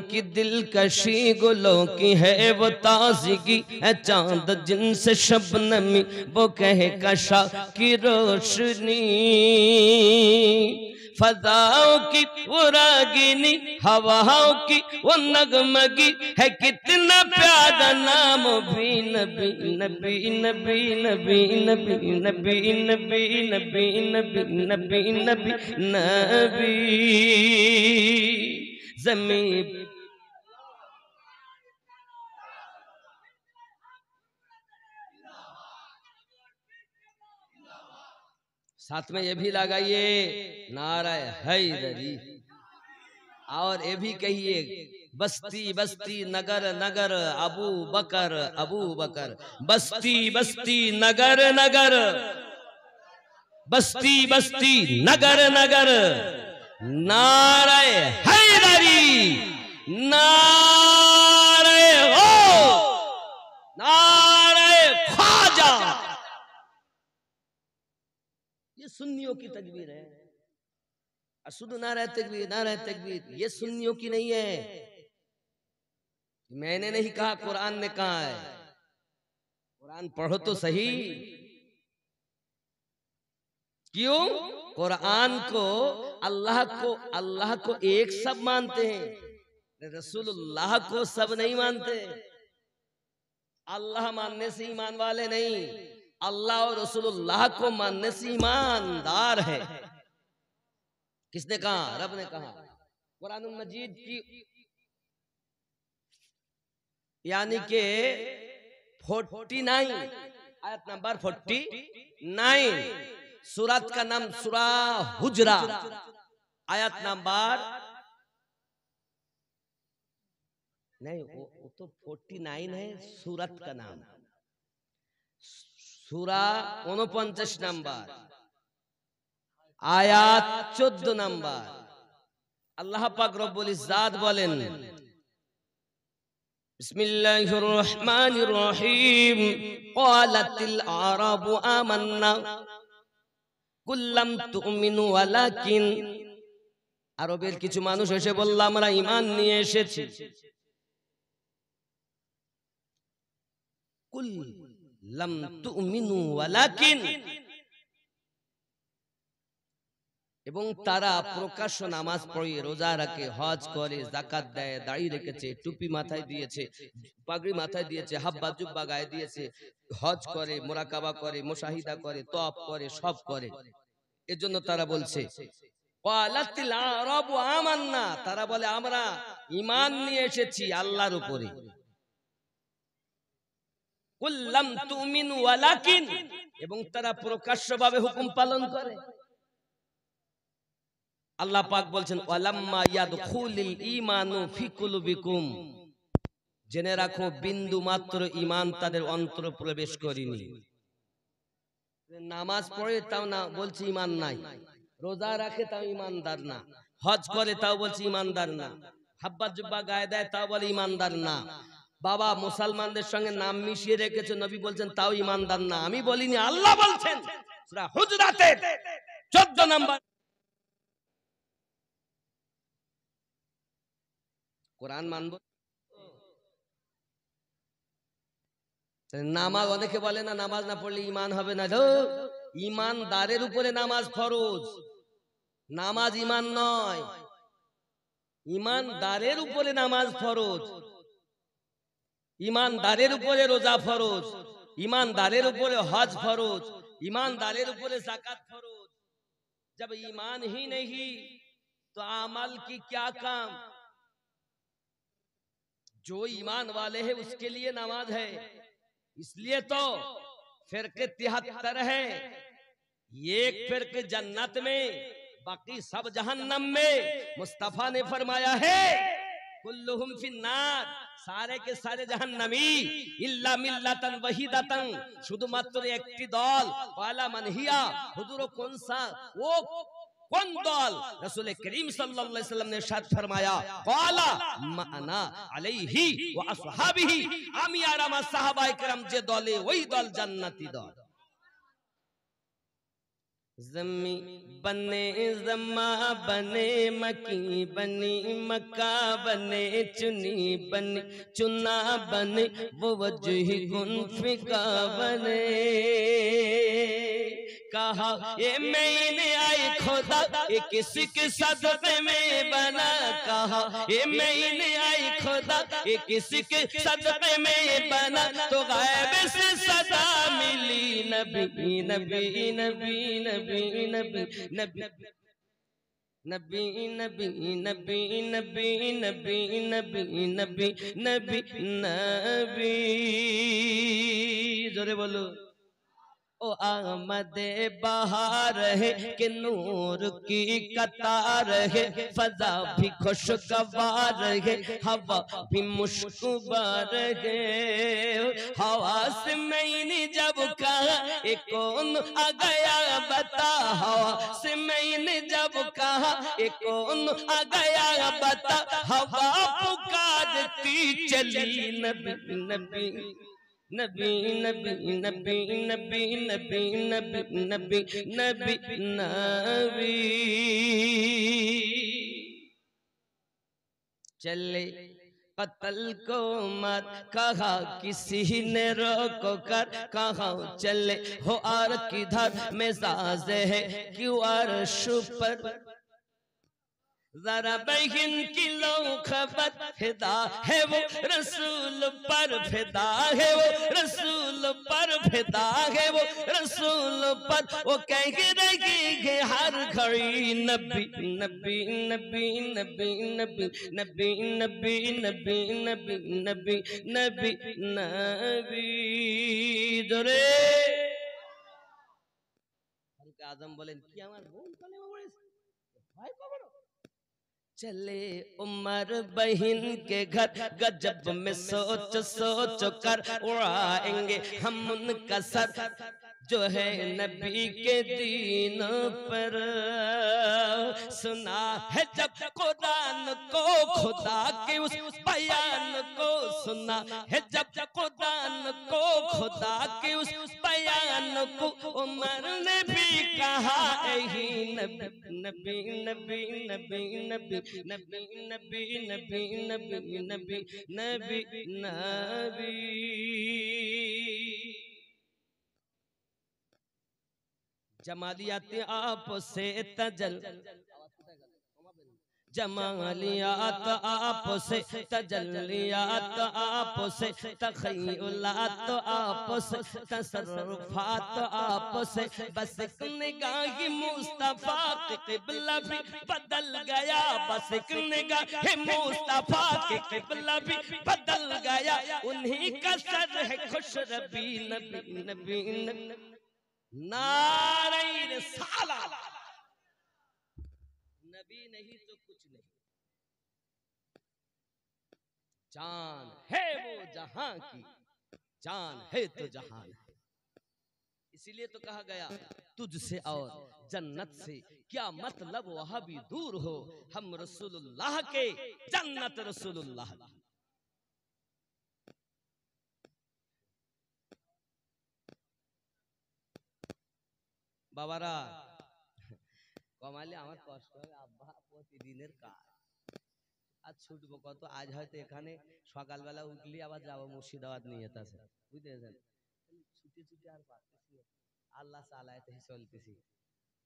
की दिलकशी गुलों की है वो ताज़गी है चांद जिनसे शबनमी वो कहे कशा की रोशनी फजाओं की वो रागिनी हवाओं की वो नगमगी है कितना प्यारा नाम भी नबी नबी नबी नबी नबी नबी नबी नबी नबी नबी नबी नबी ज़मीन साथ में ये भी लगाइए नारा हैदरी और ये भी कहिए बस्ती बस्ती नगर नगर अबू बकर बस्ती बस्ती नगर नगर बस्ती बस्ती नगर नगर नारा हैदरी नारा हो नारा ख्वाजा। ये सुन्नियों की तकबीर है। अशुद्ध नारा तकबीर ये सुन्नियों की नहीं है। मैंने नहीं कहा, कुरान ने कहा है। कुरान पढ़ो तो सही। क्यों? कुरान को अल्लाह को एक सब मानते हैं, रसूलुल्लाह को सब नहीं मानते। अल्लाह मानने से ईमान वाले नहीं, अल्लाह और रसूलुल्लाह को मानने से ईमानदार है। किसने कहा? रब ने कहा। कुरानुल मजीद की यानी के 49 आयत नंबर 49 सूरत का नाम सूरा हुजरा आयत नंबर नहीं वो तो 49 है सूरत का नाम। सूरा 49 नंबर आयात 14 नंबर अल्लाह पाक रब्बुल इज्जत बोलेन बिस्मिल्लाहिर रहमानिर रहीम क़ालतिल आराबु आमन्ना कुल लम तुमिनु वलाकिन। আরবের কিছু মানুষ এসে বলল আমরা ঈমান নিয়ে এসেছি। কুল লাম তুমিনু ওয়ালাকিন, এবং তারা প্রকাশ্য নামাজ পড়ে, রোজা রাখে, হজ করে, যাকাত দেয়, দাড়ি রেখেছে, টুপি মাথায় দিয়েছে, পাগড়ি মাথায় দিয়েছে, হাব্বা জুব্বা গায়ে দিয়েছে, হজ করে, মুরাকাবা করে, মুশাহিদা করে, তওয়াফ করে, সব করে। এজন্য তারা বলছে ক্বালাতিল আরাবু আমান্না, তারা বলে আমরা ঈমান নিয়ে এসেছি আল্লাহর উপরে। কুল লাম তুমিনু ওয়ালাকিন, এবং তারা প্রকাশ্যভাবে হুকুম পালন করে। আল্লাহ পাক বলছেন ওয়ালাম্মা ইয়াদখুলিল ঈমানু ফি কুলুবিকুম, জেনে রাখো বিন্দু মাত্র ঈমান তাদের অন্তরে প্রবেশ করেনি। নামাজ পড়ে তাও না বলছে ঈমান নাই, রোজা রাখে তাও ঈমানদার না, হজ করে তাও বলছে ঈমানদার না, হাব্বা জুব্বা গায়ে দেয় তাও বলে ঈমানদার না, বাবা মুসলমানদের সঙ্গে নাম মিশিয়ে রেখেছে নবী বলছেন তাও ঈমানদার না। আমি বলিনি, আল্লাহ বলছেন সূরা হুজরাতের 14 নম্বর। কোরআন মানব। নামাজ অনেকে বলে না নামাজ না পড়লে ঈমান হবে না। ঈমানদারের উপরে নামাজ ফরজ, নামাজ ঈমান নয়। ঈমানদারের উপরে নামাজ ফরজ, ঈমানদারের উপরে রোজা ফরজ, ईमानदारेर ऊपर हज फरोज, ईमानदारेर ऊपर ज़कात फरोज। जब ईमान ही नहीं तो अमल की क्या काम। जो ईमान वाले हैं उसके लिए नमाज है। इसलिए तो फिरके 73 है, एक फिरके जन्नत में, बाकी सब जहन्नम में। मुस्तफा ने फरमाया है कुल्लुहुम फिन्नार, सारे के सारे जहन्नमी इल्ला मिल्लातन वहीदातन, शुधुमात्र एकटी दल। वाला मनहिया, हुजूर कौन सा वो कौन दल? रसूल करीम सल्लल्लाहु अलैहि वसल्लम ने इरशाद फरमाया काला माना अलैहि व असहाबिही, आमी আর আমার সাহাবায়ে কেরাম যে দলে ওই দল জান্নাতি দল। जमी बने जमा बने मकी बनी मक्का बने चुनी बने चुना बने वो वजह गुन फिका बने कहा ये मैंने आई खुदा ये किसी के सदक़े में बना कहा ये मैंने आई खुदा ये किसी के सदक़े में बना तो गायब से सदा मिली नबी नबी नबी नबी नबी नबी नबी नबी नबी नबी नबी नबी नबी नबी नबी जोरे बोलो ओ आमदे बहार है कि नूर की कतार है फजा भी खुशगवार है हवा भी मुश्कुबार है हवा से मैंने जब कहा ये कौन आ गया बता हवा से मैंने जब कहा ये कौन आ गया बता हवा पुकारती चली नबी नबी नबी नबी नबी नबी नबी नबी नबी नबी नबी चले कत्ल को मत कहा किसी ने रोको कर कहा चले हो और किधर मिजाज है क्यों अर्श पर जरा बहन की लो खबर फिदा है वो रसूल पर फिदा है वो रसूल पर फिदा है वो रसूल पर वो कह रही हर घड़ी नबी नबी नबी नबी नबी नबी नबी नबी नबी नबी नबी नबी जोरे आजम बोलें कि আমার বোন কলেমা পড়েছে ভাই কবর चले उमर बहन के घर गजब में सोच सोच कर उड़ाएंगे हम उनका सर जो है नबी के दीन पर सुना है जब कुरान को खुदा के उस बयान को सुना है जब कुरान को खुदा के उस बयान को उमर ने भी कहा यही नबी नबी नबी नबी नबी नबी नबी नबी नबी नबी नबी नबी जमालियात आप से तजल जमालियात आप से तजल्लियात आप से तखय्युलात आप से तसर्रुफात आप से बस एक निगाह मुस्तफा के क़िबला भी बदल गया बस एक निगाह मुस्तफा के क़िबला भी बदल गया उन्हीं का सर है खुशरबी नबी नबी नारे रिसालत नबी नहीं तो कुछ नहीं जान है वो जहां की जान है तो जहान है इसीलिए तो कहा गया तुझसे और जन्नत से क्या मतलब वहां भी दूर हो हम रसूलुल्लाह के जन्नत रसूलुल्लाह की বাবারা কমালে আমার কষ্ট হবে আব্বা প্রতিদিনের কাজ আজ ছুটবো কত আজ হয়তো এখানে সকালবেলা উঠলি আবার যাবো মুর্শিদাবাদ নিয়ে আছে বুঝতে পেরেছেন ছুটি ছুটি আর পারতেছি আল্লাহ চালাইতে চলতেছি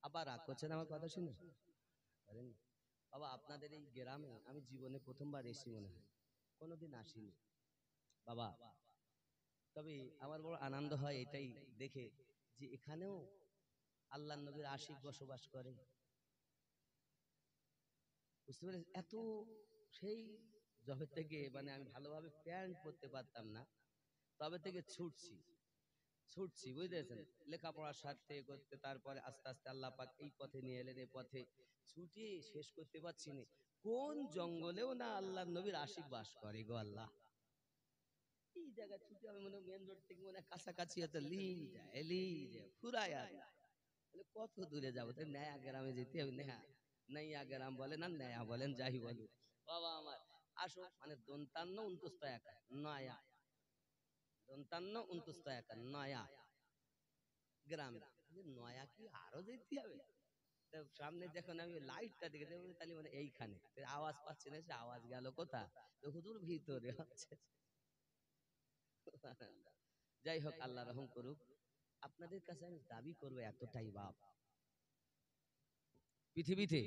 আবার রাগ করছেন আমার কথা শুনে করেন বাবা আপনাদের এই গ্রামে আমি জীবনে প্রথমবার এসেছি মনে হয় কোনোদিন আসিনি বাবা তবে আমার বড় আনন্দ হয় এটাই দেখে যে এখানেও আল্লাহ নবীর আশিক বসবাস করে বুঝতে পেরেছেন এত সেই যবে থেকে মানে আমি ভালোভাবে প্যান্ট পরতে পারতাম না তবে থেকে ছুটছি বুঝতেছেন লেখাপড়ার স্বার্থে করতে তারপরে আস্তে আস্তে আল্লাহ পাক এই পথে নিয়ে এলেন এই পথে ছুটি শেষ করতে পারছি না কোন জঙ্গলেও না আল্লাহ নবীর আশিক বাস করে গো আল্লাহ এই জায়গায় ছুটি আমি মনে মেন রোড থেকে মনে কাছাকাছি হয়তো লি যায় ফুরায় কত দূরে যাবো তাই নয়া গ্রামে যেতে হবে নয়া গ্রাম বলেন আর নয়া বলেন যাই বলুন বাবা আমার আসো মানে ৫২ একা নয়া ৫২ একা নয়া গ্রাম নয়া কি আরো যেতে হবে? সামনে যখন আমি লাইটটা দেখে দেবো তাহলে মানে এইখানে আওয়াজ পাচ্ছি না, সে আওয়াজ গেল কোথা? হুজুর ভিতরে হচ্ছে। যাই হোক, আল্লাহ রহম করুক। আপনাদের কাছে আমি দাবি করবো এতটাই, বাপ, পৃথিবীতে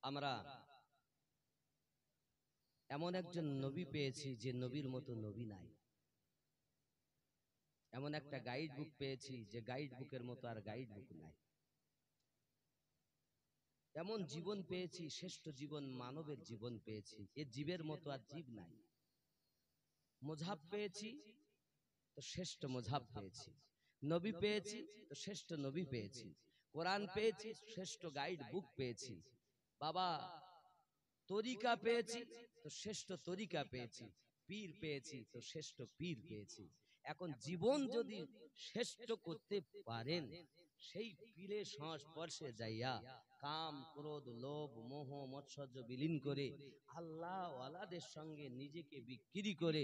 আমরা এমন একজন নবী পেয়েছি যে নবীর মতো নবী নাই। এমন একটা গাইড বুক পেয়েছি যে গাইড বুকের মতো আর গাইড বুক নাই। এমন জীবন পেয়েছি, শ্রেষ্ঠ জীবন মানবের জীবন পেয়েছি, এ জীবের মতো আর জীব নাই। মুজহাব পেয়েছি তো শ্রেষ্ঠ মুজহাব পেয়েছি, নবী পেয়েছি তো শ্রেষ্ঠ নবী পেয়েছি, কোরআন পেয়েছি, শ্রেষ্ঠ গাইড বুক পেয়েছি, বাবা তরিকা পেয়েছি তো শ্রেষ্ঠ তরিকা পেয়েছি, পীর পেয়েছি তো শ্রেষ্ঠ পীর পেয়েছি। এখন জীবন যদি শ্রেষ্ঠ করতে পারেন, সেই পীরের সংস্পর্শে যাইয়া কাম ক্রোধ লোভ মোহ মৎসর্য বিলীন করে আল্লাহ ওয়ালাদের সঙ্গে নিজেকে বিক্রি করে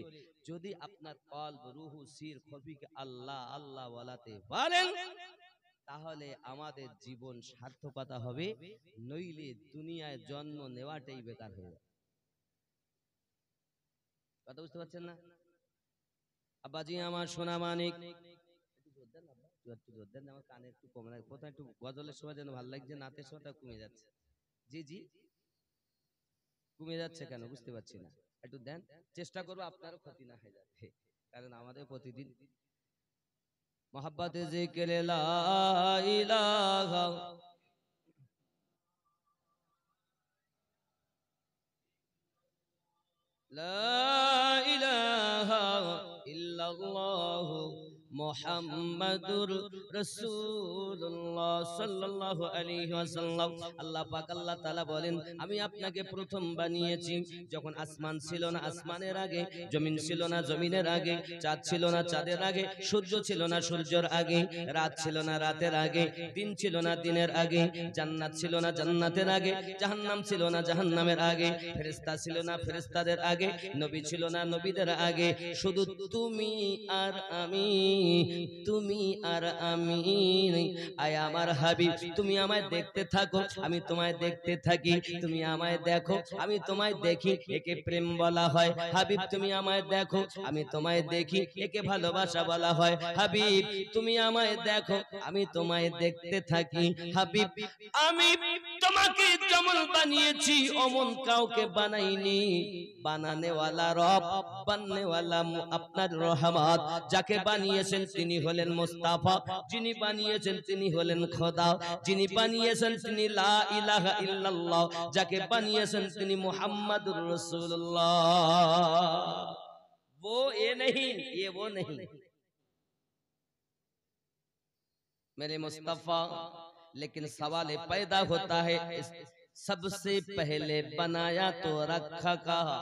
যদি আপনার কলব রুহু সির খফিকে আল্লাহ আল্লাহ ওয়ালাতে পারেন, তাহলে আমাদের জীবন সার্থকতা হবে, নইলে দুনিয়ায় জন্ম নেওয়াটাই বেকার হয়ে যাবে। কথা বুঝতে পারছেন না? আব্বাজি আমার সোনা মানিক, আমার কানে একটু কমে লাগে, প্রথমে একটু গজলের সময় যেন ভালো লাগছে, নাতের সময়টা কমে যাচ্ছে। জি জি, কমে যাচ্ছে কেন বুঝতে পারছি না, একটু দেন, চেষ্টা করবো আপনারও ক্ষতি না হয়ে যাবে, কারণ আমাদের প্রতিদিন মোহাব্বতে জিকিরে লা ইলাহা লা ইলাহা ইল্লাল্লাহু মুহাম্মাদুর রাসূলুল্লাহ সাল্লাল্লাহু আলাইহি ওয়াসাল্লাম। আল্লাহ পাক আল্লাহ তাআলা বলেন, আমি আপনাকে প্রথম বানিয়েছি যখন আসমান ছিল না, আসমানের আগে, জমিন ছিল না, জমিনের আগে, চাঁদ ছিল না, চাঁদের আগে, সূর্য ছিল না, সূর্যের আগে, রাত ছিল না, রাতের আগে, দিন ছিল না, দিনের আগে, জান্নাত ছিল না, জান্নাতের আগে, জাহান্নাম ছিল না, জাহান্নামের আগে, ফেরেশতা ছিল না, ফেরেশতাদের আগে, নবী ছিল না, নবীদের আগে, শুধু তুমি আর আমি, তুমি আর আমি। আয় আমার হাবিব, তুমি আমায় দেখতে থাকো, আমি তোমায় দেখতে থাকি, তুমি আমায় দেখো, আমি তোমায় দেখি, একে প্রেম বলা হয়। হাবিব তুমি আমায় দেখো, আমি তোমায় দেখি, একে ভালোবাসা বলা হয়। হাবিব তুমি আমায় দেখো, আমি তোমায় দেখতে থাকি। হাবিব আমি তোমাকে যেমন বানিয়েছি অমন কাউকে বানাইনি, বানানেওয়ালা রব, বানানেওয়ালা আপনার রহমত, যাকে বানিয়েছেন তিনি হলেন মুস্তাফা, যিনি বানিয়েছেন তিনি হলেন খোদা, যিনি বানিয়েছেন তিনি লা ইলাহা ইল্লাল্লাহ, যাকে বানিয়েছেন তিনি মুহাম্মাদুর রাসূলুল্লাহ। वो ये नहीं, ये वो नहीं, मेरे मुस्तफा। लेकिन सवाल पैदा होता है, सबसे पहले बनाया तो रखा कहा।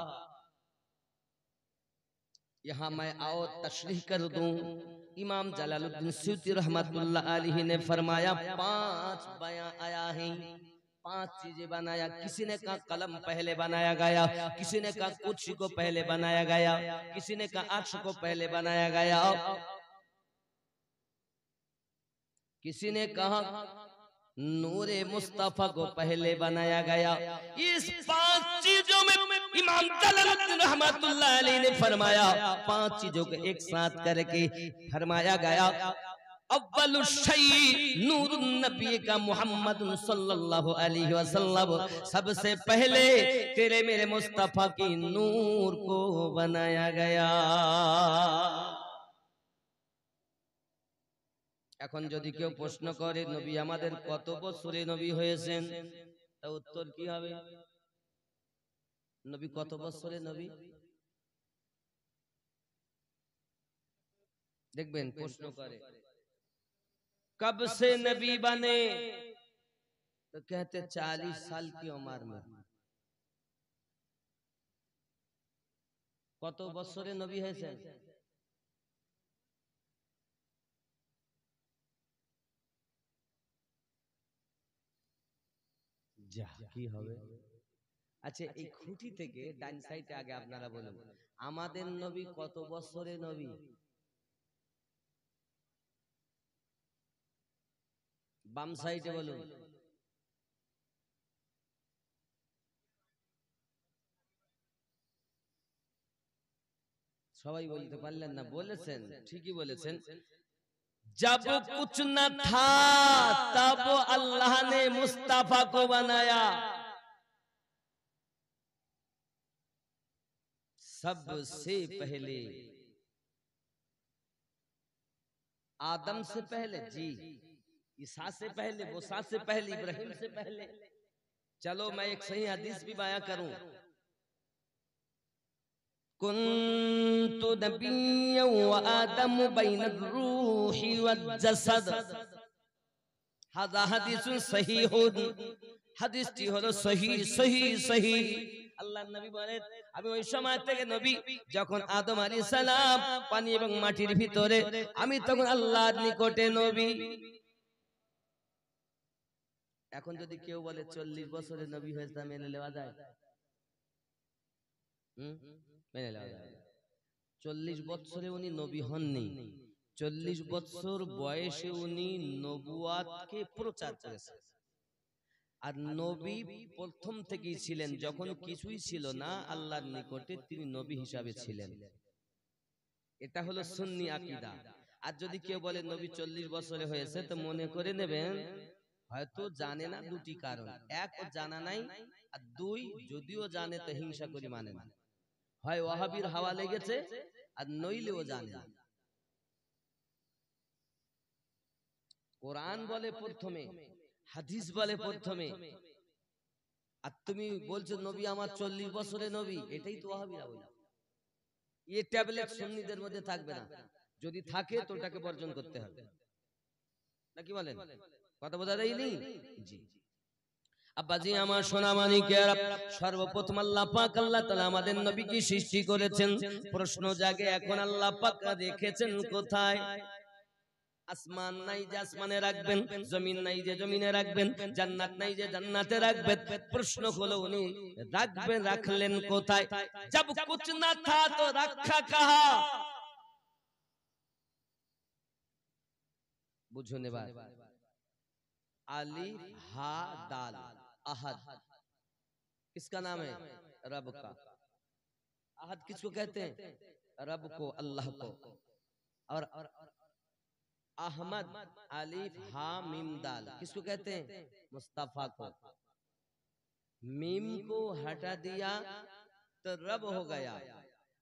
यहाँ मैं और तशरीह कर दूं, इमाम जलालुद्दीन सूती रहमतुल्लाह अलैहि ने फरमाया 5 बयां आया है, 5 चीजें बनाया। किसी ने कहा कलम पहले बनाया गया, किसी ने कहा कुछ को पहले बनाया गया, किसी ने कहा अक्ष को पहले बनाया गया, किसी ने कहा नूरे मुस्तफा को पहले बनाया गया। इस 5 चीजों में इमाम जलालुद्दीन रहमतुल्लाह अलैहि ने फरमाया, 5 चीजों को एक साथ करके फरमाया गया। अव्वलु शैई नूरुन नबी का मुहम्मद सल्लल्लाहु अलैहि वसल्लम, सबसे पहले तेरे मेरे मुस्तफा की नूर को बनाया गया। এখন যদি কেউ প্রশ্ন করে নবী আমাদের কত বছরে নবী হয়েছেন, তা উত্তর কি হবে? নবী কত বছরে নবী? দেখবেন প্রশ্ন করে कब से नबी बने, तो कहते 40 साल की उम्र में। কত বছরে নবী হয়েছেন? যা কি হবে। আচ্ছা এই খুঁটি থেকে ডান সাইডে আগে আপনারা বলুন, আমাদের নবী কত বছরে নবী? বাম সাইডে বলুন। সবাই বলতে পারলেন না, বলেছেন, ঠিকই বলেছেন। जब कुछ न था तब अल्लाह ने मुस्तफा को बनाया, सबसे पहले आदम से पहले, जी ईसा से पहले, मूसा से पहले, इब्राहिम से पहले। चलो मैं एक सही हदीस भी बयां करूं। कुन्तु नबिय्यन व आदम बैन रूहि वज्जसद। हाज़ा हदीसुन सहीहुन, হাদিসটি হলো সহি সহি সহি। আল্লাহর নবী বলেন, আমি ওই সময় থেকে নবী যখন আদম আলাইহিস সালাম পানি এবং মাটির ভিতরে, আমি তখন আল্লাহর নিকটে নবী। এখন যদি কেউ বলে 40 বছরে নবী হয়েছে, মেনে নেওয়া যায়? মেনে নেওয়া যায়। 40 বছরে উনি নবী হননি, 40 বছর বয়সে উনি নবুয়াতকে প্রচার করেছেন। আর নবী প্রথম থেকেই ছিলেন, যখন কিছুই ছিল না আল্লাহর নিকটে তিনি নবী হিসাবে ছিলেন। এটা হলো সুন্নি আকীদা। আর যদি কেউ বলে নবী 40 বছরে হয়েছে, তো মনে করে নেবেন হয়তো জানে না দুটি কারণ, এক ও জানা নাই, আর দুই যদিও জানে তো হিংসা করি মানে না। হয় ওয়াহাবির হাওয়া লেগেছে, আর নইলেও জানে না। কোরআন বলে প্রথমে, হাদিস বলে প্রথমে, আর তুমি বলছো নবী আমার 40 বছরে নবী। এটাই তো ওয়াহাবিরা বলে। এই ট্যাবলেট সুন্নিদের মধ্যে থাকবে না, যদি থাকে তো ওটাকে বর্জন করতে হবে, নাকি বলেন? কথা বোঝা যায়নি? জি আব্বাজি আমার সোনা মানিকেরা, সর্বপ্রথম আল্লাহ পাক আল্লাহ তাআলা আমাদের নবীকে সৃষ্টি করেছেন। প্রশ্ন জাগে এখন আল্লাহ পাক রেখেছেন কোথায়? আসমান নাই যে আসমানে রাখবেন, জমিন নাই যে জমিনে রাখবেন, জান্নাত নাই যে জান্নাতে রাখবেন। প্রশ্ন হলো উনি রাখবেন, রাখলেন কোথায়? জব কুছ না থা তো রাখা কাহা? বুঝুন এবার। अलिफ हा दाल अहद किसका नाम है? रब का। अहद किसको कहते हैं? रब को, अल्लाह को। और अहमद अलिफ हा मीम दाल किसको कहते हैं? मुस्तफा को। मीम को हटा दिया तो रब हो गया,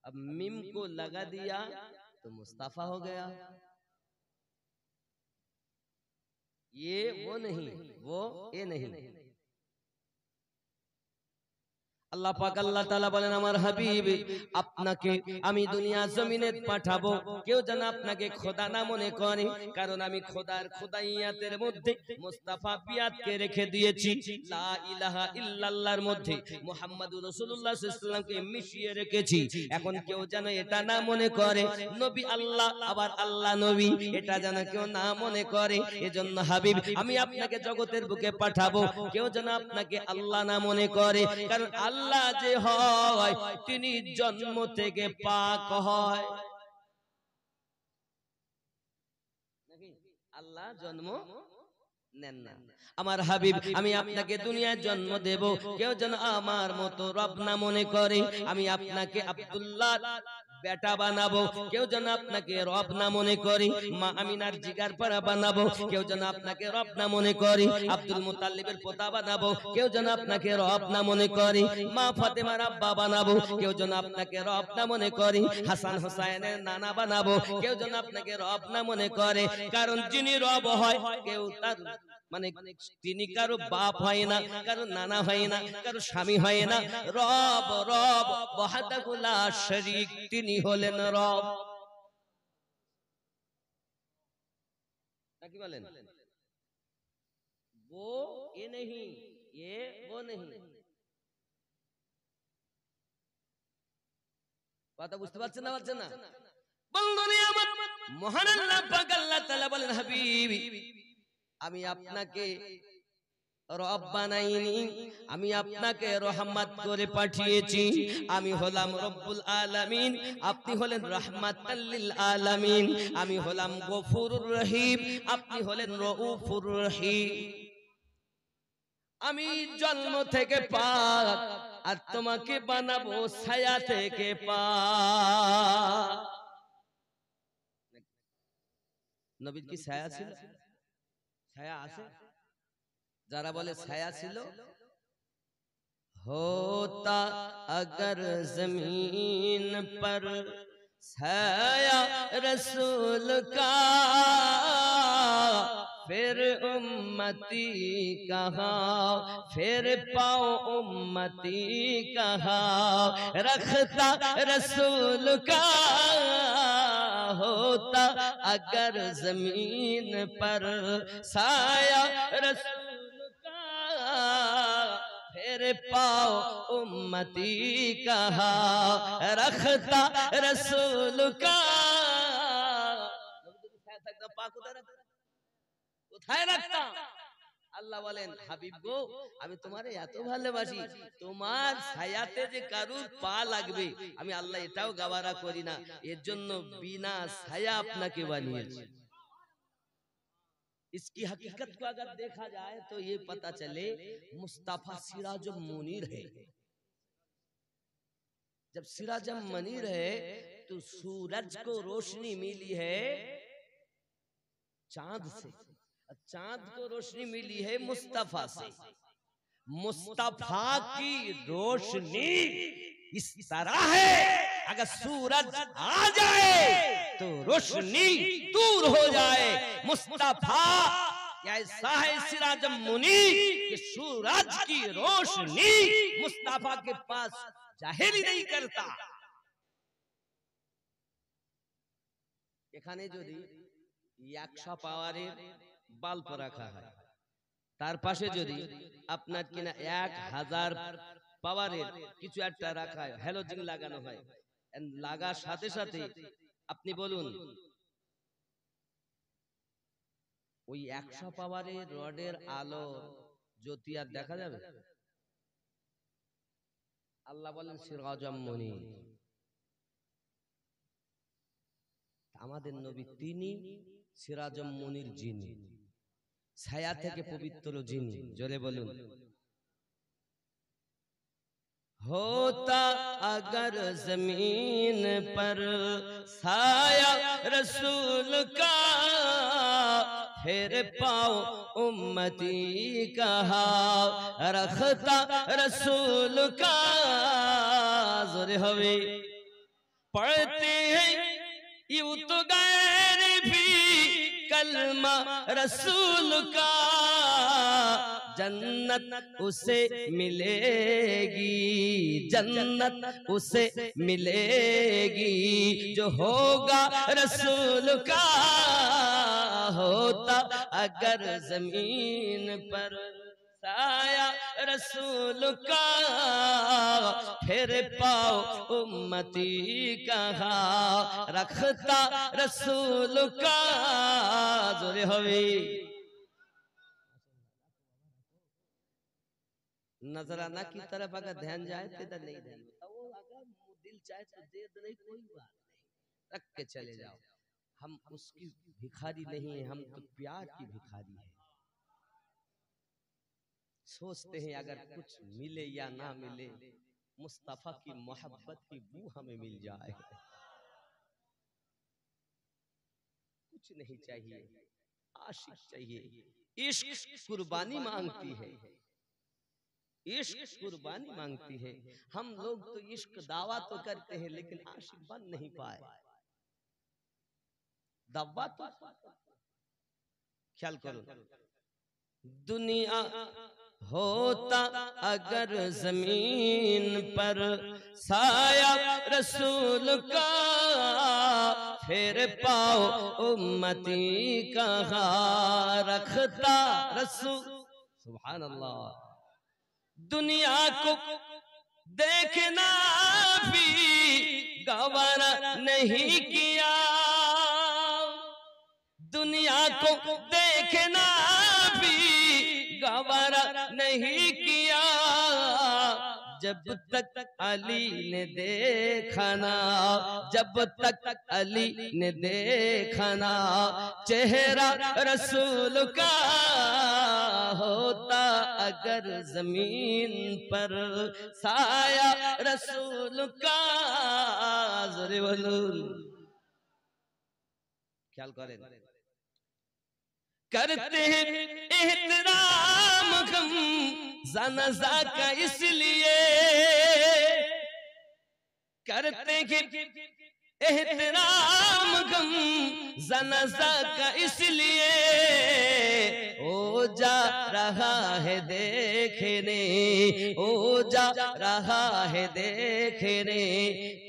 अब मीम को लगा दिया तो मुस्तफा हो गया। ये वो नहीं, वो ये नहीं। আল্লাহ পাক আল্লাহ তাআলা বলেন, আমার হাবিব আপনাকে আমি দুনিয়া জমিনে পাঠাবো, কেউ যেন আপনাকে খোদা না মনে করে, কারণ আমি খোদার খোদাইয়াতের মধ্যে মুস্তাফা বিয়াতকে রেখে দিয়েছি, লা ইলাহা ইল্লাল্লাহর মধ্যে মুহাম্মাদুর রাসূলুল্লাহ সাল্লাল্লাহু আলাইহি ওয়াসাল্লামকে মিশিয়ে রেখেছি। এখন কেউ যেন এটা না মনে করে নবী আল্লাহ আবার আল্লাহ নবী, এটা যেন কেউ না মনে করে। এজন্য হাবিব আমি আপনাকে জগতের বুকে পাঠাবো, কেউ যেন আপনাকে আল্লাহ না মনে করে, কারণ আল্লাহ যে হয় তিনি জন্ম থেকে পাক হয়। আল্লাহ জন্ম নেন না। আমার হাবিব আমি আপনাকে দুনিয়ায় জন্ম দেব, কেউ যেন আমার মতো রব না মনে করে। আমি আপনাকে আব্দুল্লাহ বেটা বানাবো, কেউ যেন আপনাকে রব না মনে করে। মা আমিনার জিগার পাড়া বানাবো, কেউ যেন আপনাকে রব না মনে করে। আব্দুল মুতাল্লিবের পোতা বানাবো, কেউ যেন আপনাকে রব না মনে করে। মা ফাতেমার আব্বা বানাবো, কেউ যেন আপনাকে রব না মনে করে। হাসান হোসাইনের নানা বানাবো, কেউ যেন আপনাকে রব না মনে করে। কারণ যিনি রব হয় কেউ তার মানে তিনি কারো বাপ হয় না, কারো নানা হয় না, কারো স্বামী হয় না। রব রব ওয়াহদাহু লা শারীক, তিনি হলেন রব। কি বলেন? वो ये नहीं, ये वो नहीं। কথা বুঝতে পারছেন না? পারছেন না? বন্ধুরে আমার, মহান আল্লাহ পাক আল্লাহ তাআলা বলেন, হাবিবি আমি আপনাকে রব্বানাইনি, আমি আপনাকে রহমত করে পাঠিয়েছি। আমি হলাম রব্বুল আলামিন, আপনি হলেন রাহমাতাল লিল আলামিন। আমি হলাম গফুরুর রহিম, আপনি হলেন রউফুর রহিম। আমি জন্ম থেকে পাক, আর তোমাকে বানাবো ছায়া থেকে পাক। নবীর কি ছায়া ছিল? ছায়া আছে? যারা বলে ছায়া ছিল, होता अगर जमीन पर छाया रसूल का, फिर उम्मती कहाँ, फिर पाओ उम्मती कहाँ, रखता रसूल का होता अगर जमीन पर छाया रसूल का, फिर पाओ उम्मती कहा, रखता रसूल का। কোথায় রাখতাম? আল্লাহ বলেন, হাবিব গো, আমি তোমারে এত ভালোবাসি, তোমার ছায়াতে যে কারুর পা লাগবে আমি আল্লাহ এটাও গাওয়ারা করি না, এর জন্য বিনা ছায়া আপনাকে বানিয়েছি। इसकी हकीकत को अगर देखा जाए तो ये पता चले मुस्तफा सिराजुल मुनीर है। जब सिराजुल मुनीर है तो सूरज को रोशनी मिली है चांद से, चांद को रोशनी मिली है मुस्तफा से। मुस्तफा की रोशनी इस तरह है, अगर सूरज आ जाए तो रोशनी दूर हो जाए। मुस्तफा ऐसा है सिराज मुनीर कि सूरज की रोशनी मुस्तफा के पास जाहिर ही नहीं करता। এখানে যদি 100 পাওয়ারের বাল্ব রাখা হয়, তার পাশে যদি আপনার কিনা 1000 পাওয়ারের কিছু একটা রাখা হয়, হ্যালোজেন লাগানো হয়, লাগার সাথে সাথে আপনি বলুন ওই 100 পাওয়ারের রডের আলো জ্যোতি আর দেখা যাবে? আল্লাহ বলেন সিরাজুম মুনীর। আমাদের নবী তিনি সিরাজুম মুনীর, যিনি ছায়া থেকে পবিত্র, যিনি। জোরে বলুন। होता अगर जमीन पर छाया रसूल का, फिर पाओ उम्मती कहा, रखता रसूल का। जोरे हवे पढ़ते हैं यूं तो गैर भी कलमा रसूल का, जन्नत उसे मिलेगी, जन्नत उसे मिलेगी जो होगा रसूल का। होता अगर जमीन पर छाया रसूल का, फिर पाओ उम्मती कहा, रखता रसूल का। जोरे हवे नजराना की तरफ अगर ध्यान जाए तो इधर नहीं ध्यान, वो अगर दिल चाहे तो दे दे, कोई बात नहीं, रख के चले जाओ। हम उसकी भिखारी नहीं है, हम तो प्यार की भिखारी है। सोचते हैं अगर कुछ मिले या ना मिले, मुस्तफा की मोहब्बत की बू हमें मिल जाए। कुछ नहीं चाहिए, आशिक चाहिए। इश्क कुर्बानी मांगती है, इश्क कुर्बानी मांगती है। हम लोग तो इश्क दावा तो करते हैं लेकिन आशिक बन नहीं पाए। दावा तो ख्याल करो, दुनिया होता अगर जमीन पर छाया रसूल का, फिर पाओ उम्मती कहा, रखता रसूल। सुभान अल्लाह। दुनिया को देखना भी गवारा नहीं किया, दुनिया को देखना भी गवारा नहीं किया, जब तक अली ने देखा ना, जब तक अली ने देखा ना चेहरा रसूल का होता, अगर जमीन पर साया रसूल का। ख्याल करें, करते हैं एहतराम गम जनाजा का, इसलिए करते हैं एहतराम गम जनाजा का, इसलिए ओ जा रहा है देखने, ओ जा रहा है देखने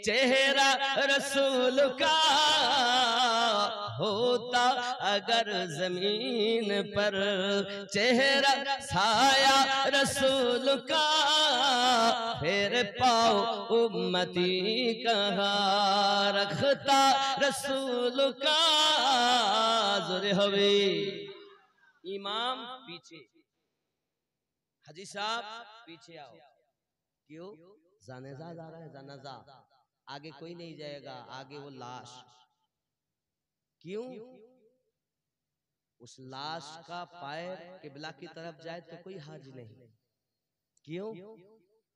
चेहरा रसूल का होता, अगर जमीन पर चेहरा साया रसूल का, फिर पाओ उम्मती कहाँ रखता रसूल का। जोरे हवे इमाम पीछे, हाजी साहब पीछे आओ। क्यों? जनाजा जा रहा है, जनाजा आगे कोई नहीं जाएगा, आगे वो लाश। क्यों? उस लाश का पैर किबला की तरफ जाए तो कोई हर्ज नहीं। क्यों?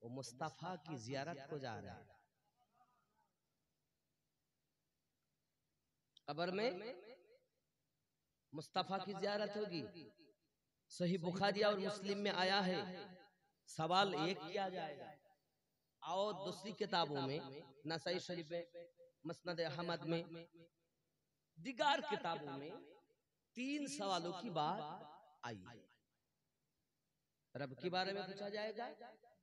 वो मुस्तफा की जियारत को जा रहा है। कब्र में मुस्तफा की जियारत होगी। सही बुखारी और मुस्लिम में आया है। सवाल एक किया जाएगा, और दूसरी किताबों में नसाई शरीफ में, मसनद अहमद में, दिगार किताबों में 3 सवालों की बात आई है। रब के बारे में पूछा जाएगा,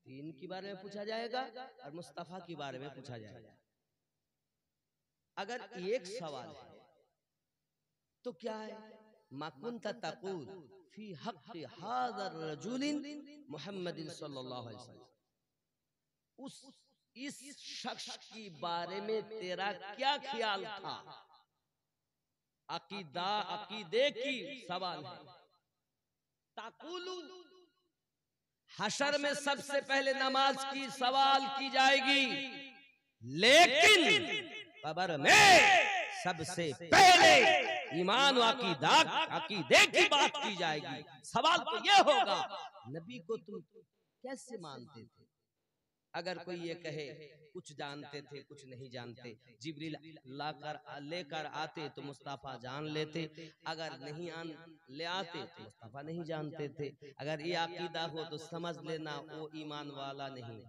दीन के बारे में पूछा जाएगा, और मुस्तफा के बारे में पूछा जाएगा। अगर एक सवाल है तो क्या है? माकुंता तक़ूल फी हक़्क़ि हाज़ा रजुलिन मुहम्मदिन सल्लल्लाहु अलैहि वसल्लम, इस शख्स के बारे में तेरा क्या ख्याल था? अकीदा, अकीदे की सवाल है। ताकुलू, हशर में सबसे पहले नमाज की सवाल की जाएगी, लेकिन कब्र में सबसे पहले ईमान व अकीदा, अकीदे की बात की जाएगी। सवाल तो यह होगा, नबी को तुम कैसे मानते थे? अगर कोई ये कहे कुछ जानते थे कुछ नहीं जानते, जिब्रील लेकर आते तो मुस्तफा जान लेते, अगर नहीं ले आते तो मुस्तफा नहीं जानते थे। अगर ये अकीदा हो तो समझ लेना वो ईमान वाला नहीं।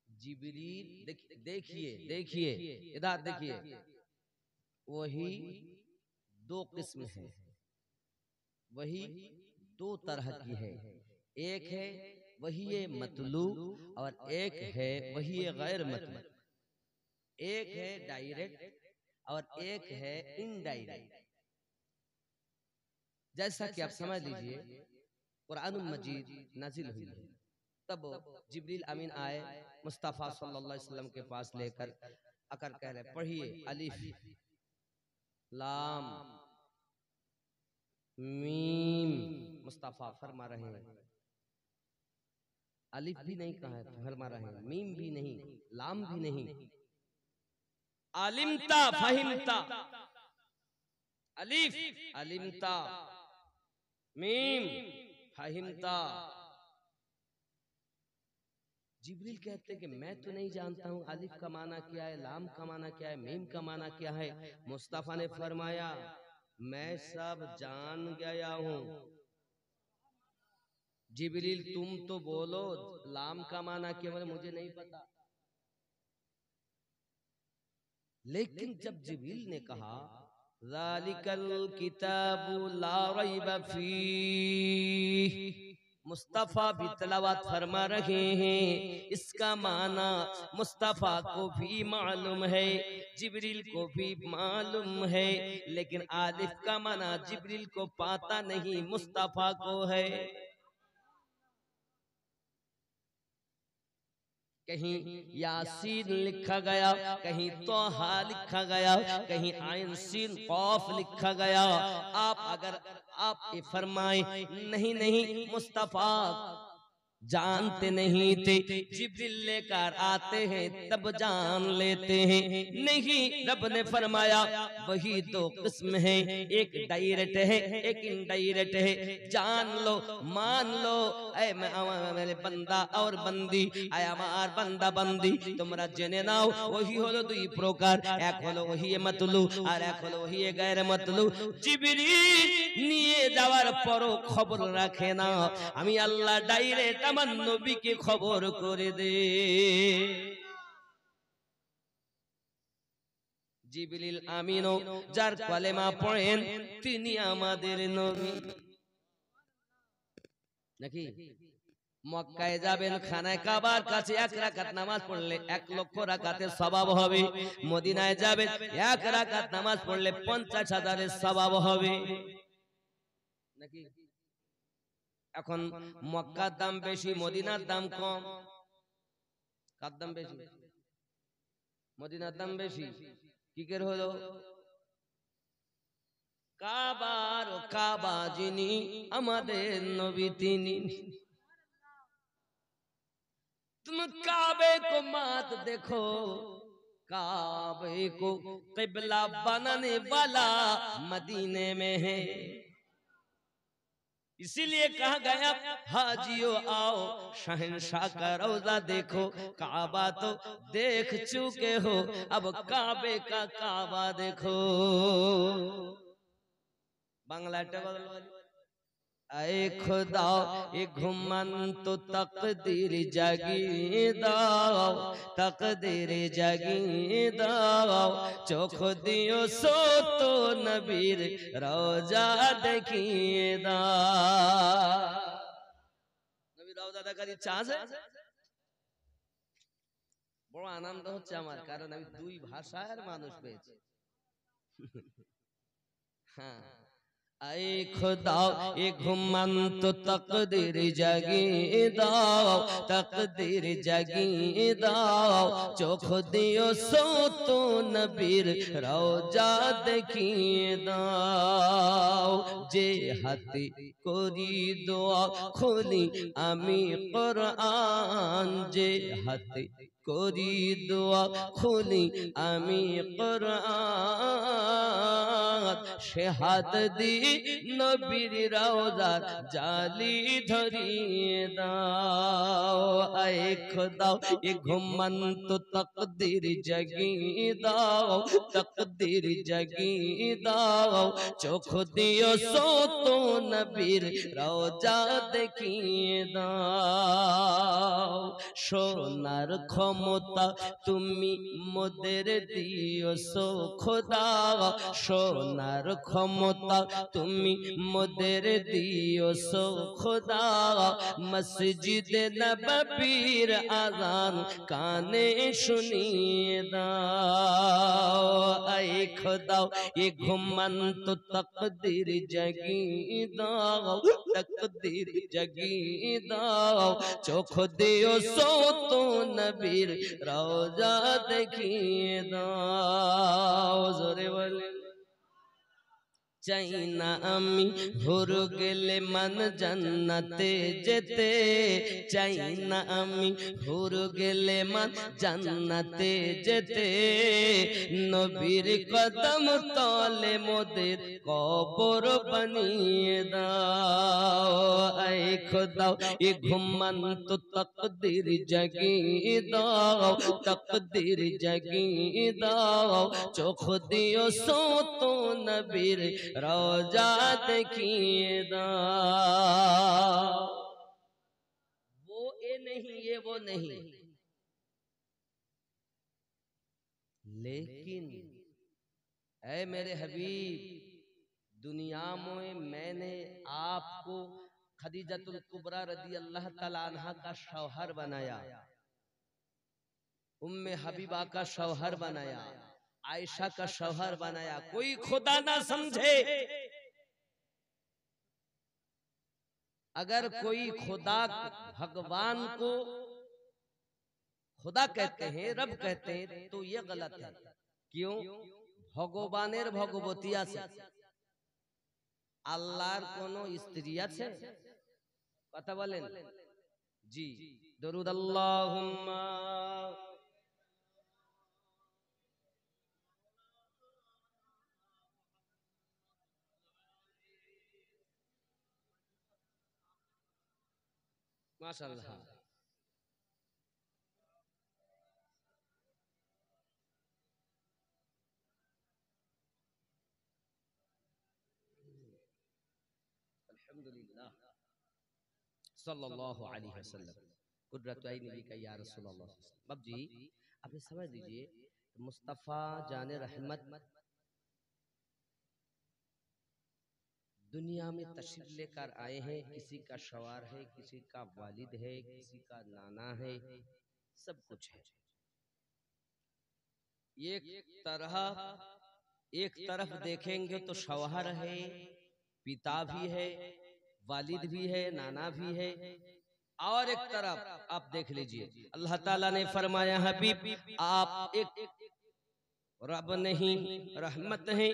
जिब्रील देखिए देखिए इधर देखिए, वही 2 किस्म है, वही 2 तरह की है। एक है वही मतलू और एक है वही गैर मतलू। एक है डायरेक्ट और एक है इनडायरेक्ट। जैसा कि आप समझ लीजिए, कुरान मजीद नाजिल हुई है, तब जिब्रील अमीन आए मुस्तफा सल्लल्लाहु अलैहि वसल्लम के पास लेकर आकर कह रहे, पढ़िए अलिफ लाम मीम। मुस्तफा फरमा रहे हैं, अलिफ भी नहीं कहा है, फरमा रहे हैं, मीम भी नहीं, लाम भी नहीं। अलिमता फहिमता, अलिफ अलिमता, मीम फहिमता। जिब्रील कहते कि मैं तो नहीं जानता हूं अलिफ का माना क्या है, लाम का माना क्या है, मीम का माना क्या है। मुस्तफा ने फरमाया, मैं सब जान गया हूं। जिब्रील तुम तो बोलो लाम का माना केवल मुझे नहीं पता। लेकिन जब जिब्रील ने कहा ज़ालिकल किताबु ला रैब फीह, मुस्तफा भी तिलावत फरमा रहे हैं, इसका माना मुस्तफा को भी मालूम है, जिब्रील को भी मालूम है, लेकिन आलिफ का माना जिब्रील को पता नहीं, मुस्तफा को है। कहीं यासीन लिखा गया, कहीं तोहा लिखा गया, कहीं आइन सीन कौफ लिखा गया। आप अगर आप ये फरमाएं नहीं नहीं मुस्तफा जानते नहीं थे, जिब्रील लेकर आते हैं तब जान लेते हैं। नहीं, रब ने फरमाया वही दो किस्म है, एक डायरेक्ट है एक इनडायरेक्ट है। जान लो मान लो ऐ मेरे बंदा और बंदी, आय আমার বান্দা বান্দি তোমরা জেনে নাও ওহি হলো দুই প্রকার, এক হলো ওহি মতলু আর এক হলো ওহি গায়র মতলু। জিবরিল নিয়ে যাওয়ার পরও খবর রাখে না, আমি আল্লাহ ডাইরেক্ট আমার নবীকে খবর করে দে। জিবরিল আমিনও যার কলেমা পড়েন তিনি আমাদের নবী নাকি। মক্কায় যাবেন, খানায় কাবার কাছে 1 রাকাত নামাজ পড়লে 1 লক্ষ রাকাতের সওয়াব হবে। মদিনায় যাবেন 1 রাকাত নামাজ পড়লে 50,000-এর সওয়াব হবে নাকি। এখন মক্কার দাম বেশি, মদিনার দাম কম। কার দাম বেশি? মদিনার দাম বেশি। কি করে হলো? কাবার ও কাবা যিনি আমাদের নবী তিনি। तुम काबे को मत देखो, काबे को किबला बनाने वाला मदीने में है। इसीलिए कहा गया हाजियो आओ शहंशाह का रौजा देखो। काबा तो देख चुके हो, अब काबे का काबा देखो। बांग्ला टेबल आए खुदा ये घुमन तो तकदीर जगी दाओ, तकदीर जगी दाओ। चोख दियो सो तो नबीर रोजा देखिए दाओ। নবী রওজা দেখার ইচ্ছা আছে? বড় আনন্দ হচ্ছে আমার, কারণ আমি 2 ভাষার মানুষ পেয়েছি। হ্যাঁ, आए खुदा ये घुमन तो तकदीर जगी दाओ, तकदीर जगी दाओ। चोख दियो सो तो नबीर रोजा देखिए दाओ। जे हाथे करी दोआ खुली आमी कुरआन, जे हाथे करी दोआ खुली आमी कुरआन। शेहाद दी नबीर रोजार जाली धरिए दाओ। आए खुदा ये घुमन तो तकदीर जगी दाओ, तकदीर जगी दाओ। चोख दियो सो तो नबीर रोजा देखिए दाओ। सोनार क्षमता तुमी मोদের दियो सो खुदा, सोनार क्षमता तुमी मोদের दियो सो खुदा। मस्जिद नबवीर आजान काने सुनिए दाओ। आए खुदा ये घुमन तो तकदीर जगी दाओ, तकदीर जगी दाओ। चोख दियो सो तो नबीर रोजा देखिए दाओ। जोरे बोले চাই না আমি হুর গেলে মান জান্নাতে যেতে, চাই না আমি হুর গেলে মান জান্নাতে যেতে। নবীর কদম তলে মোদের কবর বানিয়ে দাও। আয় খোদা এ ঘুমান তো তকদীর জাগিয়ে দাও, তকদীর জাগিয়ে দাও। চোখ দিও সো তো নবীর रोजा देखिए दाओ। वो ये नहीं ये वो नहीं, लेकिन ऐ मेरे हबीब दुनिया में मैंने आपको खदीजतुल कुबरा रदी अल्लाह ताला अन्हा का शौहर बनाया, उम्मे हबीबा का शौहर बनाया, आयशा का शौहर बनाया। कोई खुदा ना समझे, अगर कोई खुदा भगवान को खुदा कहते हैं, रब कहते हैं, तो ये गलत है। क्यों? भगवानेर भगवती आछे, আল্লাহর কোনো স্ত্রী আছে? কথা বলেন জি। দরুদ আল্লাহুম্মা মাশাআল্লাহ। अल्हम्दुलिल्लाह सल्लल्लाहु अलैहि वसल्लम कुदरत आईन नबी का या रसूलुल्लाह। बाप जी आप समझ लीजिए, मुस्तफ़ा जाने रहमत दुनिया में तशरीफ लेकर आए हैं। किसी का शवार है, किसी का वालिद है, किसी का नाना है, सब कुछ है। एक तरफ देखेंगे तो शौहर है, पिता भी है, वालिद भी है, नाना भी है। और एक तरफ आप देख लीजिए, अल्लाह ताला ने फरमाया हबीब आप एक रब नहीं रहमत है।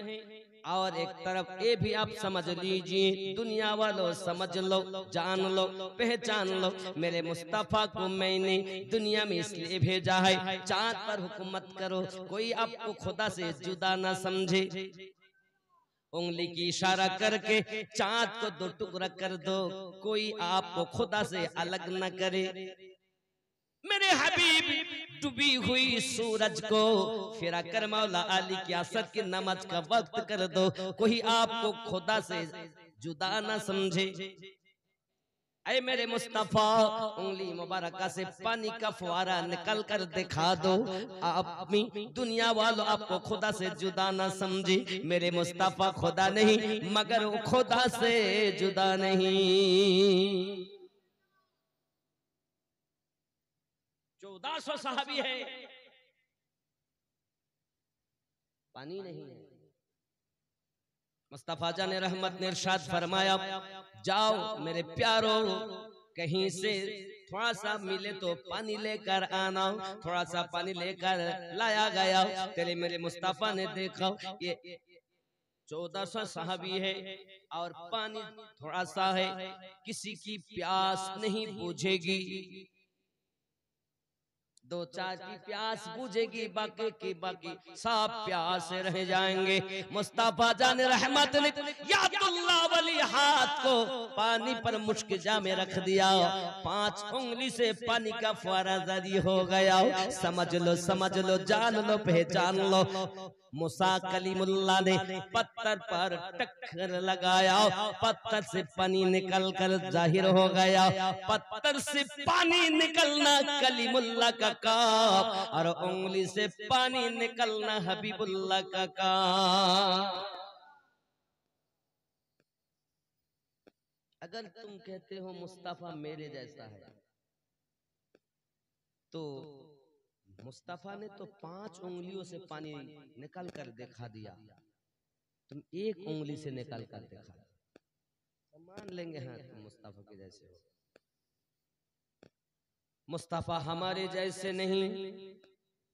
और एक तरफ ये भी आप समझ लीजिए, दुनिया वालों समझ लो, जान लो, पहचान लो, मेरे मुस्तफा को मैंने दुनिया में इसलिए भेजा है चांद पर हुकूमत करो, कोई आपको खुदा से जुदा ना समझे। उंगली की इशारा करके चांद को दो टुकड़ा कर दो, कोई आपको खुदा से अलग न करे। मेरे हबीब डूबी हुई सूरज को फिरा कर मौला अली की असर की नमाज का वक्त कर दो, कोई आपको खुदा से जुदा न समझे। ऐ मेरे मुस्तफा उंगली मुबारका से पानी का फुवारा निकल कर दिखा दो, आप दुनिया वालों आपको खुदा से जुदा ना समझे। मेरे मुस्तफा खुदा नहीं मगर वो खुदा से जुदा नहीं। 1400 सहाबी है, पानी नहीं है। मुस्तफा जाने रहमत ने इरशाद फरमाया, जाओ मेरे प्यारो कहीं से थोड़ा सा मिले तो पानी लेकर आना। थोड़ा सा पानी लेकर लाया गया। तेरे मेरे मुस्तफा ने देखा ये 1400 सहाबी है और पानी थोड़ा सा है, किसी की प्यास नहीं बुझेगी। दो चार की प्यास बुझेगी, बाकी की बाकी सब प्यास रह जाएंगे। मुस्तफा जान रहमत ने यादुल्लाह वाली हाथ को पानी पर मुश्किजा में रख दिया, 5 उंगली से पानी का फुवारा जारी हो गया। समझ लो, जान लो, पहचान लो, मूसा कलीमुल्लाह ने पत्थर पर टक्कर लगाया, पत्थर से पानी निकल कर जाहिर हो गया। पत्थर से पानी निकलना कलीमुल्लाह का काम और उंगली से पानी निकलना हबीबुल्लाह का काम। अगर तुम कहते हो मुस्तफा मेरे जैसा है, तो मुस्तफा ने तो 5 उंगलियों से पानी निकल कर दिखा दिया, तुम 1 उंगली से निकल कर दिखा, तो मान लेंगे हाँ तुम मुस्तफा के जैसे हो। मुस्तफा हमारे जैसे नहीं।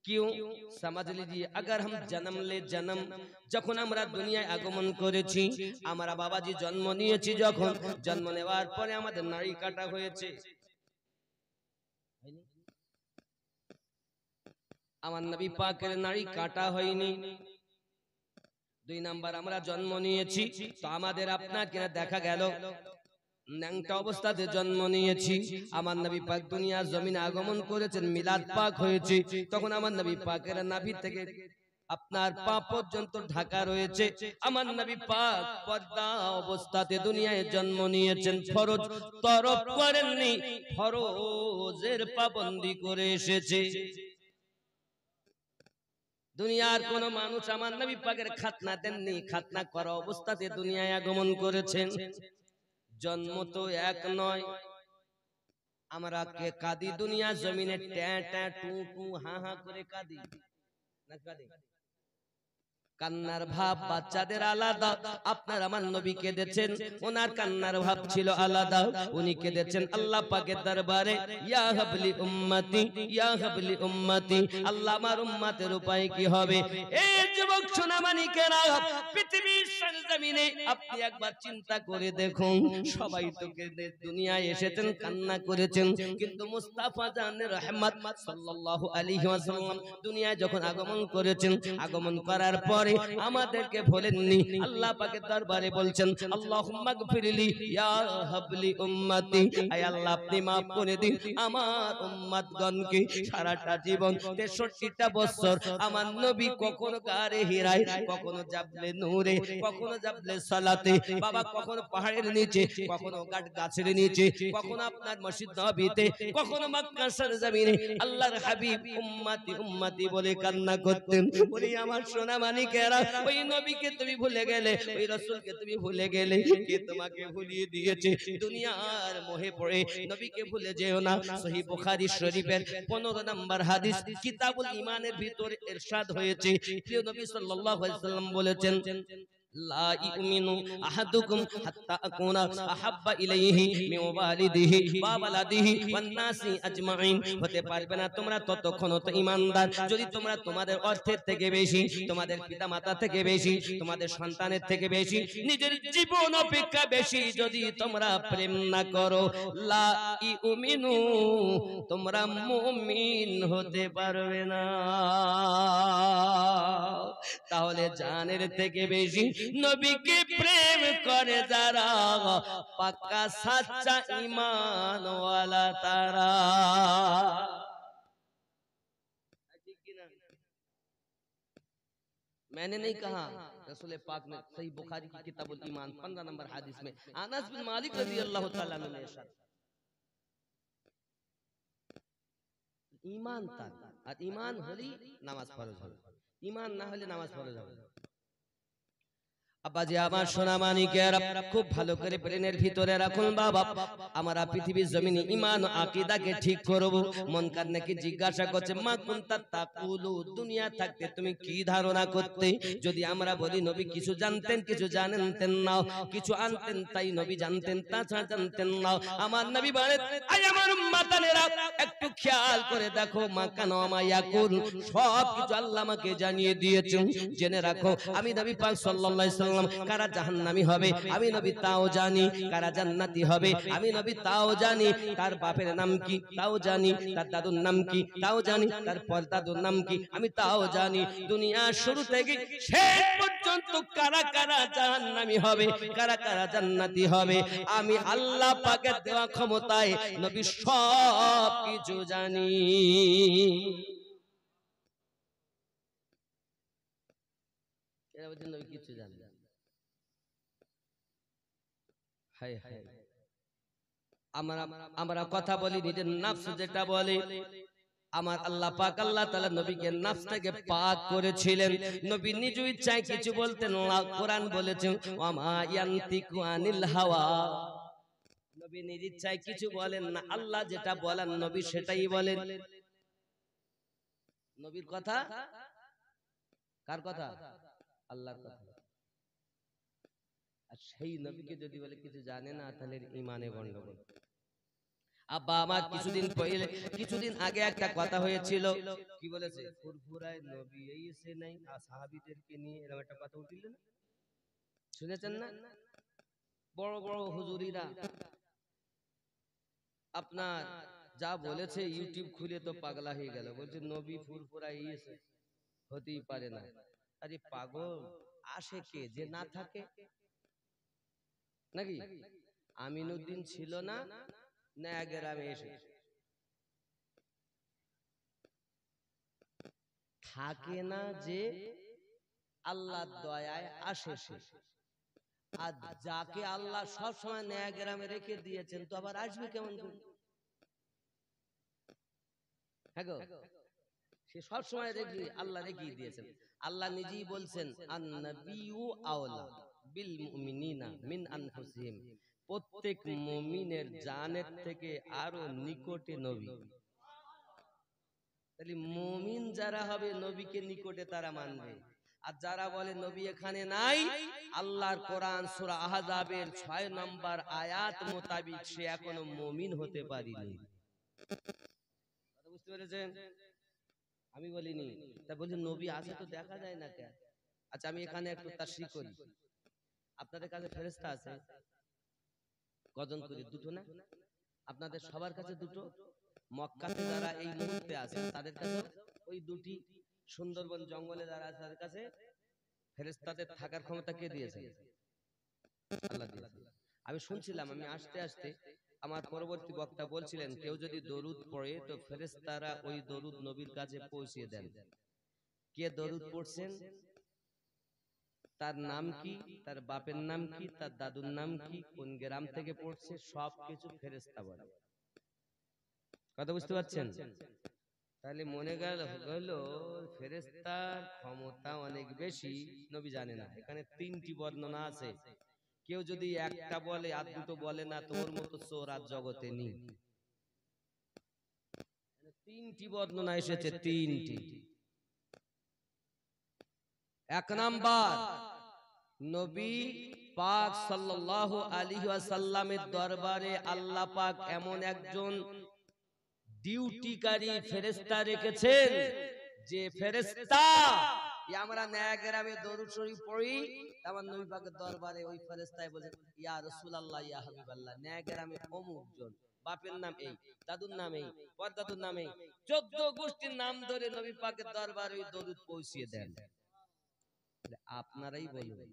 क्यों? समझ लीजिए, अगर हम जन्म যখন আমরা দুনিয়ায় আগমন করেছি, আমরা বাবাজি জন্ম নিয়েছি, যখন জন্ম নেওয়ার পরে আমাদের নাড়ি কাটা হয়েছে। আমার নবী পাকের নাড়ি কাটা হয়নি। 2 নাম্বার আমরা জন্ম নিয়েছি, তো আমাদের আপনাকে দেখা গেল ন্যাংটা অবস্থাতে জন্ম নিয়েছি। আমার নবী পাক দুনিয়ার জমিনে আগমন করেছেন, মিলাদ পাক হয়েছে, তখন আমার নবী পাকের নাভি থেকে আপনার পা পর্যন্ত ঢাকা রয়েছে। আমার নবী পাক পর্দা অবস্থাতে দুনিয়ায় জন্ম নিয়েছেন, ফরজ তরফ করেননি, ফরজের পাবন্দি করে এসেছে। দুনিয়ার কোন মানুষ আমার নবী পাকের খাতনা দেননি, খাতনা করা অবস্থাতে দুনিয়ায় আগমন করেছেন। জন্ম তো এক নয়, আমরা কে কাঁদি দুনিয়া জমিনে, ট্যাঁ ট্যাঁ টু টু হা হা করে কাঁদি না কাঁদি? কান্নার ভাব বাচ্চাদের আলাদা, আপনার আমার নবী কেঁদেছেন, ওনার কান্নার ভাব ছিল আলাদা, উনি কেঁদেছেন আল্লাহ পাকের দরবারে, ইয়া হাবলি উম্মতি, ইয়া হাবলি উম্মতি, আল্লাহ আমার উম্মতের উপায় কি হবে? এই যুবক সোনামানিকেরা, পৃথিবীর সরজমিনে আপনি একবার চিন্তা করে দেখুন, সবাই তো দুনিয়ায় এসেছেন, কান্না করেছেন, কিন্তু মুস্তাফা জানের রহমত সাল্লাল্লাহু আলাইহি ওয়াসাল্লাম দুনিয়ায় যখন আগমন করেছেন, আগমন করার পরে আমাদেরকে বলেননি, আল্লাহ পাকের দরবারে বলছেন আল্লাহুম্মা গফিরলি ইয়া হাবলি উম্মতি, আয় আল্লাহ আপনি maaf করে দিন আমার উম্মতগণকে। সারাটা জীবন 63টা বছর আমার নবী কখনো গারে হিরায়, কখনো জাবলে নূরে, কখনো জাবলে সালাতে, বাবা কখনো পাহাড়ের নিচে, কখনো গাছের নিচে, কখনো আপনার মসজিদ নববীতে, কখনো মক্কা সরজমিনে আল্লাহর হাবিব উম্মতি উম্মতি বলে কান্না করতেন। বলি আমার সোনা মানিকেরা, ওই নবীকে তুমি ভুলে গেলে, ওই রাসূলকে তুমি ভুলে গেলে, কে তোমাকে ভুলিয়ে দিয়েছে? দুনিয়ার মোহে পড়ে নবীকে ভুলে যেও না। সহিহ বুখারী শরীফের 15 নম্বর হাদিস কিতাবুল ঈমানের ভিতরে ইরশাদ হয়েছে, প্রিয় নবী সাল্লাল্লাহু আলাইহি ওয়াসাল্লাম বলেছেন, লা ইউমিনু আহাদুকুম হাত্তা আকুনা আহাব্বা ইলাইহি মিন ওয়ালিদিহি ওয়া ওয়ালাদিহি ওয়ান নাসি আজমাইন। হতে পারবে না তোমরা ততক্ষণ তো ঈমানদার যদি তোমরা তোমাদের অর্থের থেকে বেশি, তোমাদের পিতামাতা থেকে বেশি, তোমাদের সন্তানের থেকে বেশি, নিজের জীবন অপেক্ষা বেশি যদি তোমরা প্রেম না করো, লা ইউমিনু, তোমরা মুমিন হতে পারবে না। তাহলে জানের থেকে বেশি নবীকে প্রেম করে যারা, পাক্কা সাচ্চা ঈমানওয়ালা তারা। मैंने नहीं कहा, रसूल पाक ने सही बुखारी की किताबुल ईमान 15 नंबर हदीस में अनस बिन मालिक रज़ियल्लाहु ताला अन्हु ने इरशाद, ईमान तार और ईमान হলি নামাজ ফরজ হবে, ईमान না হলে নামাজ ফরজ হবে। আব্বাজি আমার সোনা মানিকেরা, খুব ভালো করে ব্রেনের ভিতরে রাখুন বাবা, আমরা পৃথিবীর জমিনে ঈমান ও আকীদাকে ঠিক করব। মন কান নাকি জিজ্ঞাসা করছে, মা কুনতা তাকুলু, দুনিয়া থাকতে তুমি কি ধারণা করতে? যদি আমরা বলি নবী কিছু জানতেন, কিছু জানতেন না, কিছু আনতেন তাই নবী জানতেন, তাছাড়া জানতেন না। আমার নবী বলেন, আয় আমার উম্মতানেরা একটু খেয়াল করে দেখো, মা কানা মা ইয়াকুল, সব কিছু আল্লাহ আমাকে জানিয়ে দিয়েছেন। জেনে রাখো আমি নবী পাক সাল্লাল্লাহু আলাইহি কারা জাহান্নামী হবে আমি নবী তাও জানি, কারা জান্নাতি হবে আমি নবী তাও জানি, তার বাপের নাম কি তাও জানি, তার দাদুর নাম কি তাও জানি, তার পরদাদুর নাম কি আমি তাও জানি। দুনিয়া শুরু থেকে শেষ পর্যন্ত কারা কারা জাহান্নামী হবে, কারা কারা জান্নাতি হবে, আমি আল্লাহ পাকের দেওয়া ক্ষমতায় নবী সব কিছু জানি। এরা বলছেন নবী কিছু জানে, আমরা কথা বলি নিজের নফস যেটা বলে, আমার আল্লাহ পাক আল্লাহ তাআলা নবীকে নফস থেকে পাক করেছিলেন। নবী নিজ ইচ্ছায় কিছু বলতেন না, কোরআন বলেছে ওয়ামা ইয়ানতিকু আনিল হাওয়া, নবী নিজ ইচ্ছায় কিছু বলেন না, আল্লাহ যেটা বলেন নবী সেটাই বলেন। নবীর কথা কার কথা? আল্লাহর কথা। আর সেই নবীকে যদি বলে কিছু জানে না, তাহলে ঈমানে গন্ডগোল। আব্বা আমার কিছুদিন আগে একটা কথা হয়েছিল, কি বলেছে, ফুরফুরায় নবী এসে নাই আর সাহাবীদেরকে নিয়ে এরকম একটা কথা উঠিল না, শুনেছেন না? বড় বড় হুজুরিরা আপনার যা বলেছে, ইউটিউব খুলে তো পাগলা হয়ে গেল, বলছে নবী ফুরফুরায় এসে হতেই পারে না। আরে পাগল, আসে কে যে না থাকে নাকি? আমিনুদ্দিন ছিল না, নয়া গ্রামে এসে থাকে না, যে আল্লাহর দয়ায় আসে সে। আর যাকে আল্লাহ সব সময় নয়া গ্রামে রেখে দিয়েছেন, তো আবার আসবে কেমন করে? হ্যাঁ গো, সে সব সময় আল্লাহ রেখে দিয়েছেন। আল্লাহ নিজেই বলছেন আন-নাবিয়্যু আওলা বিল মুমিনিনা মিন আনফুসিহিম, প্রত্যেক মুমিনের জানের থেকে আরো নিকটে নবী। তাহলে মুমিন যারা হবে নবীকে নিকটে তারা মানবে, আর যারা বলে নবী এখানে নাই, আল্লাহর কোরআন সূরা আহজাবের 6 নম্বর আয়াত মোতাবেক সে এখনো মুমিন হতে পারেনি। কথা বুঝতে পেরেছেন? আমি বলিনি, তা বলি নবী আছে তো দেখা যায় না কেন? আচ্ছা আমি এখানে একটু তাশরীহ করি। আপনাদের কাছে ফেরেশতা আছে কজন করে? দুটো না? আপনাদের সবার কাছে দুটো। মক্কাতে যারা এই মুহূর্তে আছে তাদের কাছে ওই দুটি। সুন্দরবন জঙ্গলে যারা আছে তাদের কাছে ফেরেশতাদের থাকার ক্ষমতা কে দিয়েছে? আল্লাহ দিয়েছে। আমি শুনছিলাম, আমি আসতে আসতে আমার পরবর্তী বক্তা বলছিলেন কেউ যদি দরুদ পড়ে তো ফেরেশতারা ওই দরুদ নবীর কাছে পৌঁছিয়ে দেন। কে দরুদ পড়ছেন, তার নাম কি, তার বাপের নাম কি, তার দাদুর নাম কি, কোন গ্রাম থেকে পড়ছে, সবকিছু ফেরেশতা বলে। কথা বুঝতে পারছেন? তাহলে মনে হলো ফেরেশতার ক্ষমতা অনেক বেশি, নবী জানে না। এখানে 3টি বর্ণনা আছে। কেউ যদি একটা বলে আর দুটো বলে না, তোর মতো চোর আর জগতে নেই। 3টি বর্ণনা এসেছে, 3টি। 1 নাম্বার, নবী পাক সাল্লাল্লাহু আলাইহি ওয়াসাল্লামের দরবারে আল্লাহ পাক এমন একজন ডিউটিকারী ফেরেশতা রেখেছেন যে ফেরেশতা আমরা নয়াগ্রামে দরুদ শরীফ পড়ি, আমার নবী পাকের দরবারে ওই ফেরেশতাই বলেন ইয়া রাসূলুল্লাহ ইয়া হাবিবাল্লাহ, নয়াগ্রামে অমুক জন, বাপের নাম এই, দাদুর নাম এই, পরদাদুর নাম এই, 14 গোষ্ঠীর নাম ধরে নবী পাকের দরবারে ওই দরুদ পৌঁছিয়ে দেন। আপনারাই বলুন,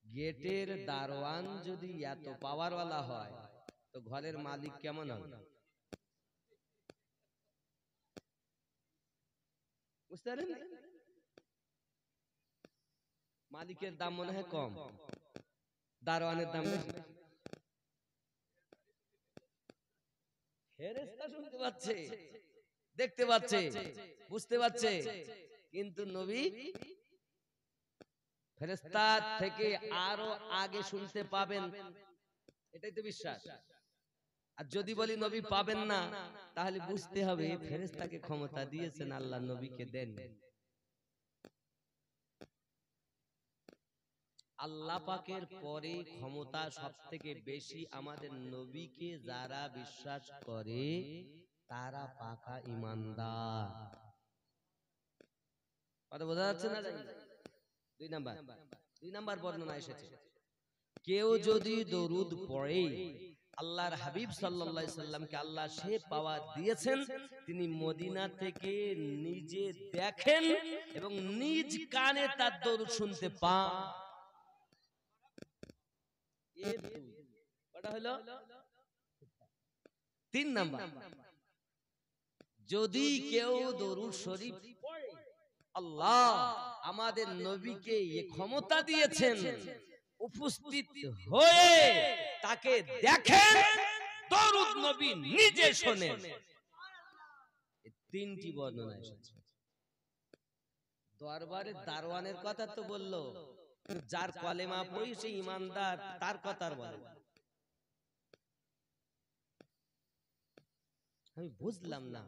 গেটের দারোয়ান যদি এত পাওয়ারওয়ালা হয় তো ঘরের মালিক কেমন হবে? বুঝতে পারেন? মালিকের দাম মনে হয় কম, দারোয়ানের দাম বেশি। ফেরেশতা শুনতে পাচ্ছে, দেখতে পাচ্ছে, বুঝতে পাচ্ছে, কিন্তু নবী ফেরেশতা থেকে আরো আগে শুনতে পাবেন, এটাই তো বিশ্বাস। আর যদি বলি নবী পাবেন না, তাহলে বুঝতে হবে ফেরেশতাকে ক্ষমতা দিয়েছেন আল্লাহ, নবীকে দেন। আল্লাহ পাকের পরে ক্ষমতা সবথেকে বেশি আমাদের নবীকে যারা বিশ্বাস করে তারা পাকা ঈমানদার। কথা বোঝা যাচ্ছে না? 2 নাম্বার বর্ণনা এসেছে, কেউ যদি দরুদ পড়ে, আল্লাহর হাবিব সাল্লাল্লাহু আলাইহি সাল্লামকে আল্লাহ সে পাওয়ার দিয়েছেন, তিনি মদিনা থেকে নিজে দেখেন এবং নিজ কানে তার দরুদ শুনতে পান। কটা হলো? 3 নাম্বার, যদি কেউ দরুদ শরীফ পড়ে, আল্লাহ আমাদের নবীকে এই ক্ষমতা দিয়েছেন উপস্থিত হয়ে তাকে দেখেন, দরুদ নবী নিজে শোনেন। এই 3টি বর্ণনা এসেছে। দরবারে দারোয়ানের কথা তো বললো, যার কলেমা পড়ি সে ঈমানদার, তার কথা বলে। আমি বুঝলাম না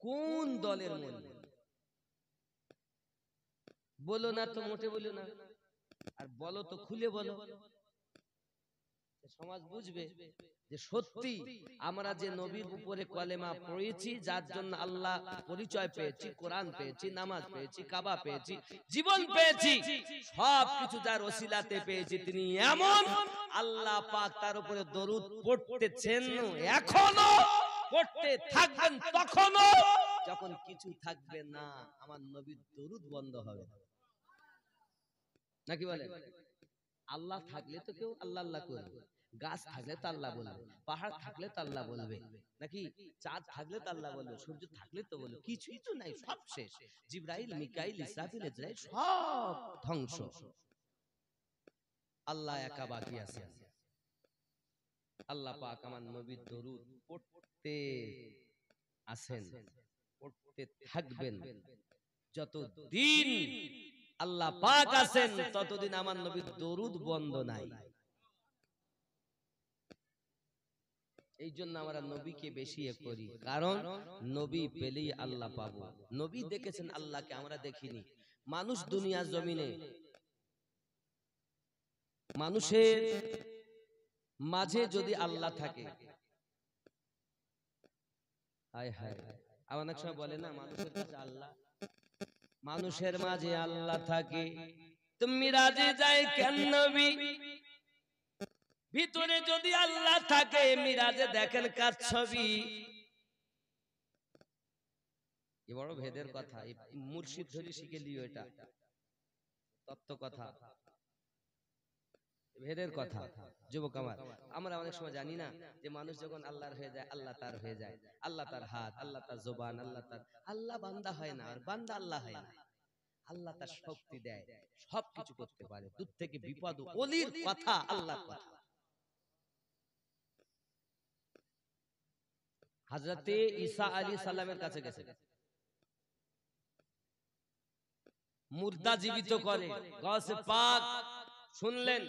কোন দলের মধ্যে? বলো না তো, মোটে বলো না, আর বলো তো খুলে বলো, সমাজ বুঝবে যে সত্যি আমরা যে নবীর উপরে কলেমা পড়েছি, যার জন্য আল্লাহ পরিচয় পেয়েছি, কোরআন পেয়েছি, নামাজ পেয়েছি, কাবা পেয়েছি, জীবন পেয়েছি, সবকিছু যার ওসিলাতে পেয়েছি, তিনি এমন আল্লাহ পাক তার উপরে দরুদ পড়তেছেন, এখনো পড়তে থাকবেন, তখনও যখন কিছু থাকবে না আমার নবীর দরুদ বন্ধ হবে না। নাকি বলেন? আল্লাহ থাকলে তো কেউ আল্লাহ আল্লাহ করবে, গাছ থাকলে তো আল্লাহ বলবে, পাহাড় থাকলে তো আল্লাহ বলবে, নাকি চাঁদ থাকলে তো আল্লাহ বলবে, সূর্য থাকলে তো বলবে, কিছুই তো নাই, সব শেষ। জিবরাইল, মিকাইল, ইসরাফিল, ইসরাইল সব ধ্বংস, আল্লাহ একা বাকি আছে। আল্লাহ পাক আমার নবীর দরুদ পড়তে আছেন, পড়তে থাকবেন, যতদিন আল্লাহ পাক আছেন ততদিন আমার নবীর দরুদ বন্ধ নাই। এই জন্য আমরা নবীকে বেশি করি, কারণ নবী পেলেই আল্লাহ পাবো। নবী দেখেছেন আল্লাহকে, আমরা দেখিনি। মানুষ দুনিয়ার জমিনে, মানুষের মাঝে যদি আল্লাহ থাকে, হায় হায়, অনেক সময় বলে না মানুষের কাছে আল্লাহ, মানুষের মাঝে আল্লাহ থাকে, তুমি মিরাজে যায় কেন নবী? ভিতরে যদি আল্লাহ থাকে, মিরাজে দেখেন কার ছবি? এ বড় ভেদের কথা, মুর্শিদ ধরে শিখে লিও, এটা তত্ত্ব কথা, ভেদের কথা। যুবক আমার, আমরা অনেক সময় জানি না যে মানুষ যখন আল্লাহর হয়ে যায়, আল্লাহ তার হয়ে যায়। আল্লাহ তার হাত, আল্লাহ তার জবান, আল্লাহ তার, আল্লাহ বান্দা হয় না, আর বান্দা আল্লাহ হয় না। আল্লাহ তার শক্তি দেয়, সবকিছু করতে পারে, দূর থেকে বিপদ, ওলির কথা, আল্লাহর কথা। হযরতে ঈসা আলাইহিস সালামের কাছে গেছে, মুর্দা জীবিত করে, গাউসে পাক শুনলেন,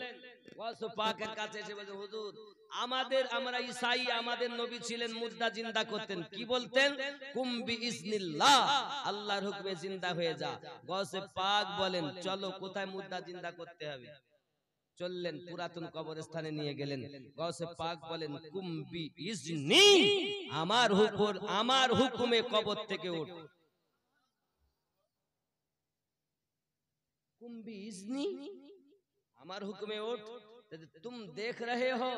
গাউসে পাকের কাছে এসে বলে, হুজুর আমরা ঈসাই, আমাদের নবী ছিলেন, মুর্দা জিন্দা করতেন। কি বলতেন? কুম বিইজনিল্লাহ, আল্লাহর হুকমে জিন্দা হয়ে যা। গাউসে পাক বলেন, চলো কোথায় মুর্দা জিন্দা করতে হবে। চললেন, পুরাতন কবরস্থানে নিয়ে গেলেন। গাউসে পাক বলেন, কুম বিইজনি, আমার হুকুমে কবর থেকে ওঠ। कुम भी इज़्नी, আমার হুকুমে ওঠ। তুম দেখ রহে হো,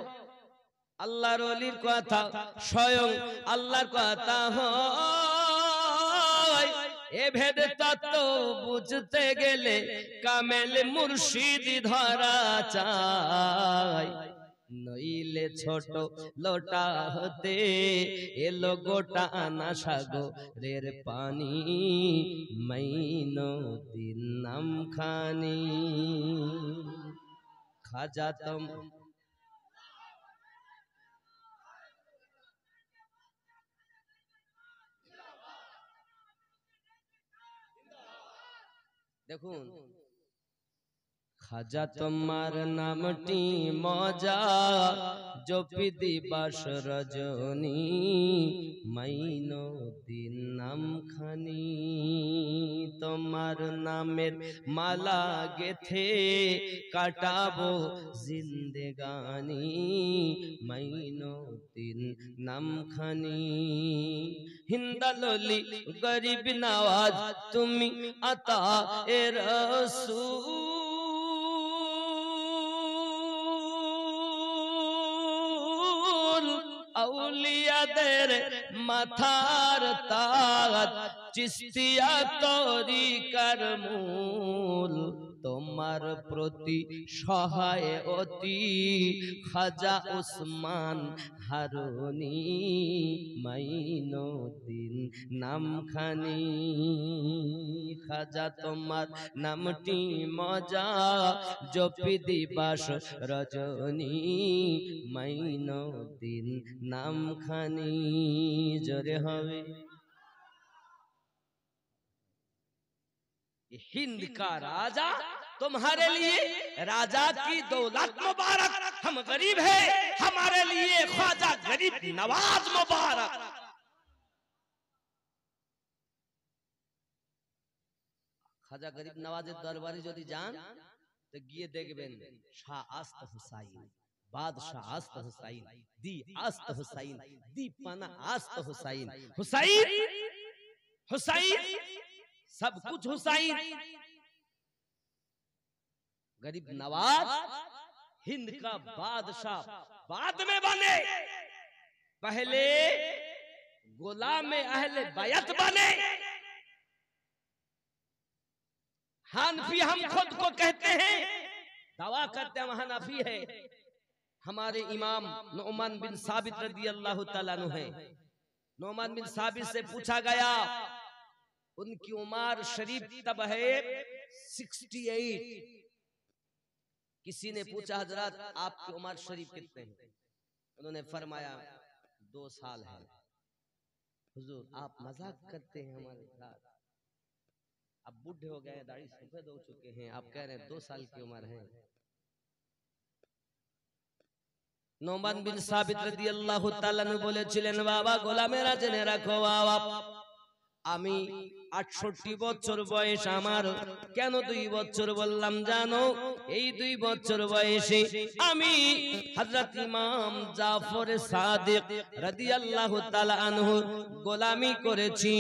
আল্লাহর ওলির কথা, স্বয়ং আল্লাহর কথা হয়। এ ভেদ তত্ত্ব বুঝতে গেলে কামেল মুর্শিদ ধরা চাই, নইলে ছোট লোটা হতে এলো গোটা আনা সাগরের পানি, মাইনুদ্দিন নাম খানি। খাজা তুম দেখুন, খাজা তোমার নামটি মজা, জপি দিবাস রজনী, মাইনুদ্দিন নাম খানি। তোমার নামের মালা গেথে কাটাবো জিন্দেগানি, মাইনুদ্দিন নাম খানি। হিন্দাললি গরিব নওয়াজ তুমি আতা এ রসূল, আউলিয়াদের মাথার তাজ, চিশতিয়া তরিকার মূল। তোমার প্রতি সহায় অতি খাজা ওসমান হারুনি, মাইনুদ্দিন নাম খানি। খাজা তোমার নামটি মজা, জপি দিবাস রজনী, মাইনুদ্দিন নাম খানি। জোরে হবে। हिंद का राजा तुम्हारे लिए, राजा की दौलत मुबारक। हम गरीब हैं, हमारे लिए ख्वाजा गरीब नवाज मुबारक। খাজা গরিব নওয়াজের দরবারে যদি যান তো গিয়ে দেখবেন শাহ আস্ত হুসাইন, বাদশাহ আস্ত হুসাইন, দি আস্ত হুসাইন, দি পানা আস্ত হুসাইন, হুসাইন হুসাইন, सब कुछ हुसैन। गरीब नवाज हिंद का बादशाह बाद में बने, पहले गुलाम अहले बैत बने। हनफी हम खुद को कहते हैं, दावा करते हैं हम हनफी है। हमारे इमाम नुमान बिन साबित रदी अल्लाह तआला अन्हु है। नुमान बिन साबित से पूछा गया, उनकी उम्र शरीफ तब है 68। किसी ने पूछा, हजरत आपकी उम्र शरीफ कितने हैं? उन्होंने फरमाया 2 साल है। हुजूर आप मजाक करते हैं हमारे साथ, अब बूढ़े हो गए, दाढ़ी सफेद हो चुके हैं, आप कह रहे हैं 2 साल की उम्र है। নোমান বিন সাবিত রাদিয়াল্লাহু তাআলা আনহু বলেছিলেন, বাবা গোলামেরা জেনে রাখো বাবা, আমি 68 বছর বয়স আমার। কেন 2 বছর বললাম জানো? এই 2 বছর বয়সে আমি হযরত ইমাম জাফর সাদিক রাদিয়াল্লাহু তাআলা আনহু গোলামি করেছি।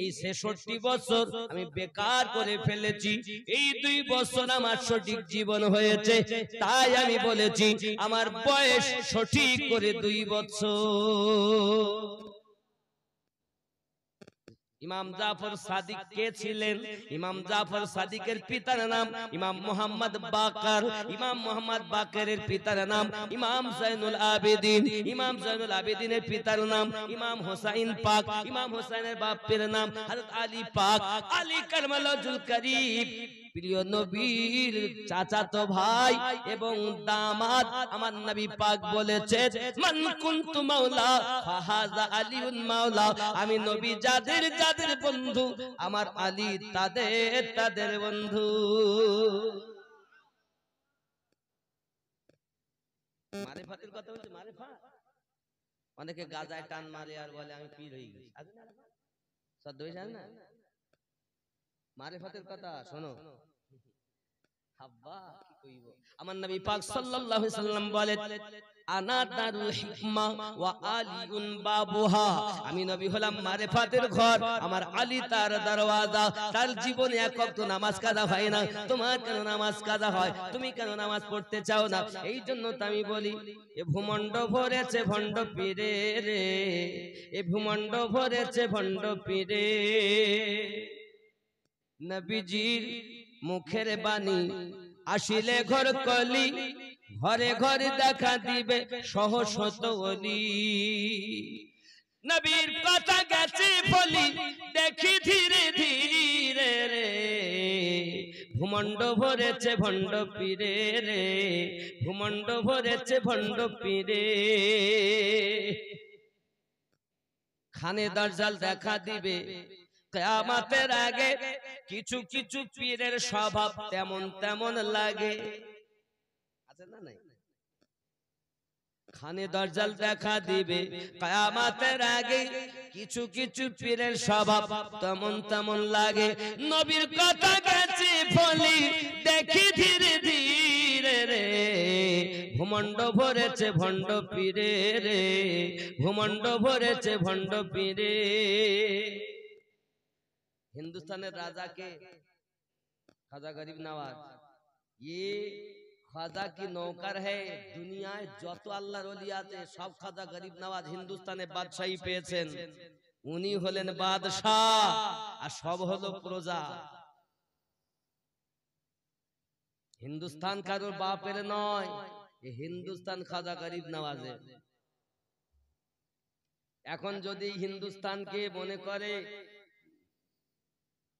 এই 66 বছর আমি বেকার করে ফেলেছি। এই 2 বছর আমার সঠিক জীবন হয়েছে, তাই আমি বলেছি আমার বয়স সঠিক করে 2 বছর। ইমাম জাফর সাদিক কে ছিলেন? ইমাম জাফর সাদিকের পিতার নাম ইমাম মুহাম্মদ বাকর। ইমাম মুহাম্মদ বাকরের পিতার নাম ইমাম জাইনুল আবেদিন। ইমাম জাইনুল আবেদিনের পিতার নাম ইমাম হোসাইন পাক। ইমাম হোসাইনের বাপের নাম হযরত আলী পাক। আলী কারমালুল করিম প্রিয় নবীর চাচাতো ভাই এবং দামাত। আমার নবী পাক বলেছেন, মান কুনতু মাওলা ফাহাযা আলীউন মাওলা। আমি নবী যাদের যাদের বন্ধু, আমার আলী তাদের তাদের বন্ধু। মারিফাতের কথা বলছে, মারিফাত। অনেকে গাজায় টান মারে আর বলে আমি পীর হয়ে গেছি। সদ হয়ে যায় না মারিফাতের কথা। শোনো হাব্বা কি কইব, আমার নবী পাক সাল্লাল্লাহু আলাইহি সাল্লাম বলেন, আনা দারুল হিকমা ওয়া আলিউন বাবুহা। আমি নবী হলাম মারিফাতের ঘর, আমার আলী তার দরওয়াজা। তার জীবনে এক ওয়াক্ত নামাজ কাজা হয় না। তোমার কেন নামাজ কাজা হয়? তুমি কেন নামাজ পড়তে চাও না? এই জন্য তো আমি বলি, এ ভূমণ্ড ভরেছে ভণ্ড পীরে রে, এ ভূমণ্ড ভরেছে ভণ্ড পীরে। নবীজির মুখের বাণী আসিলে ঘর কলি, ঘরে ঘরে দেখা দিবে সহস্র ওলি। নবীর কথা গেছে বলি দেখি ধীরে ধীরে রে, ভূমণ্ড ভরেছে ভণ্ড পীরে রে, ভূমণ্ড ভরেছে ভণ্ড পীরে। খানে দাজ্জাল দেখা দিবে কিয়ামতের আগে। কিছু কিছু পীরের স্বভাব তেমন তেমন লাগে, আছে না নাই? খানে দাজ্জাল দেখা দিবে কিয়ামতের আগে। কিছু কিছু পীরের স্বভাব তেমন তেমন লাগে। নবীর কথা গেছে বলি দেখি ধীরে ধীরে রে, ভূমণ্ড ভরেছে ভণ্ড পীরে রে, ভূমণ্ড ভরেছে ভণ্ড পীরে। হিন্দুস্তানের রাজাকে খাজা গরিব নওয়াজ, ये খাজা কি নৌকার है। দুনিয়ায় যত আল্লাহর ওলি আছে সব খাজা গরিব নওয়াজ হিন্দুস্তানে বাদশাহী পেয়েছেন। উনি হলেন বাদশাহ আর সব হলো প্রজা। হিন্দুস্তান কারোর বাপের নয়, এই হিন্দুস্তান খাজা গরিব নওয়াজের। এখন যদি হিন্দুস্তানকে মনে করে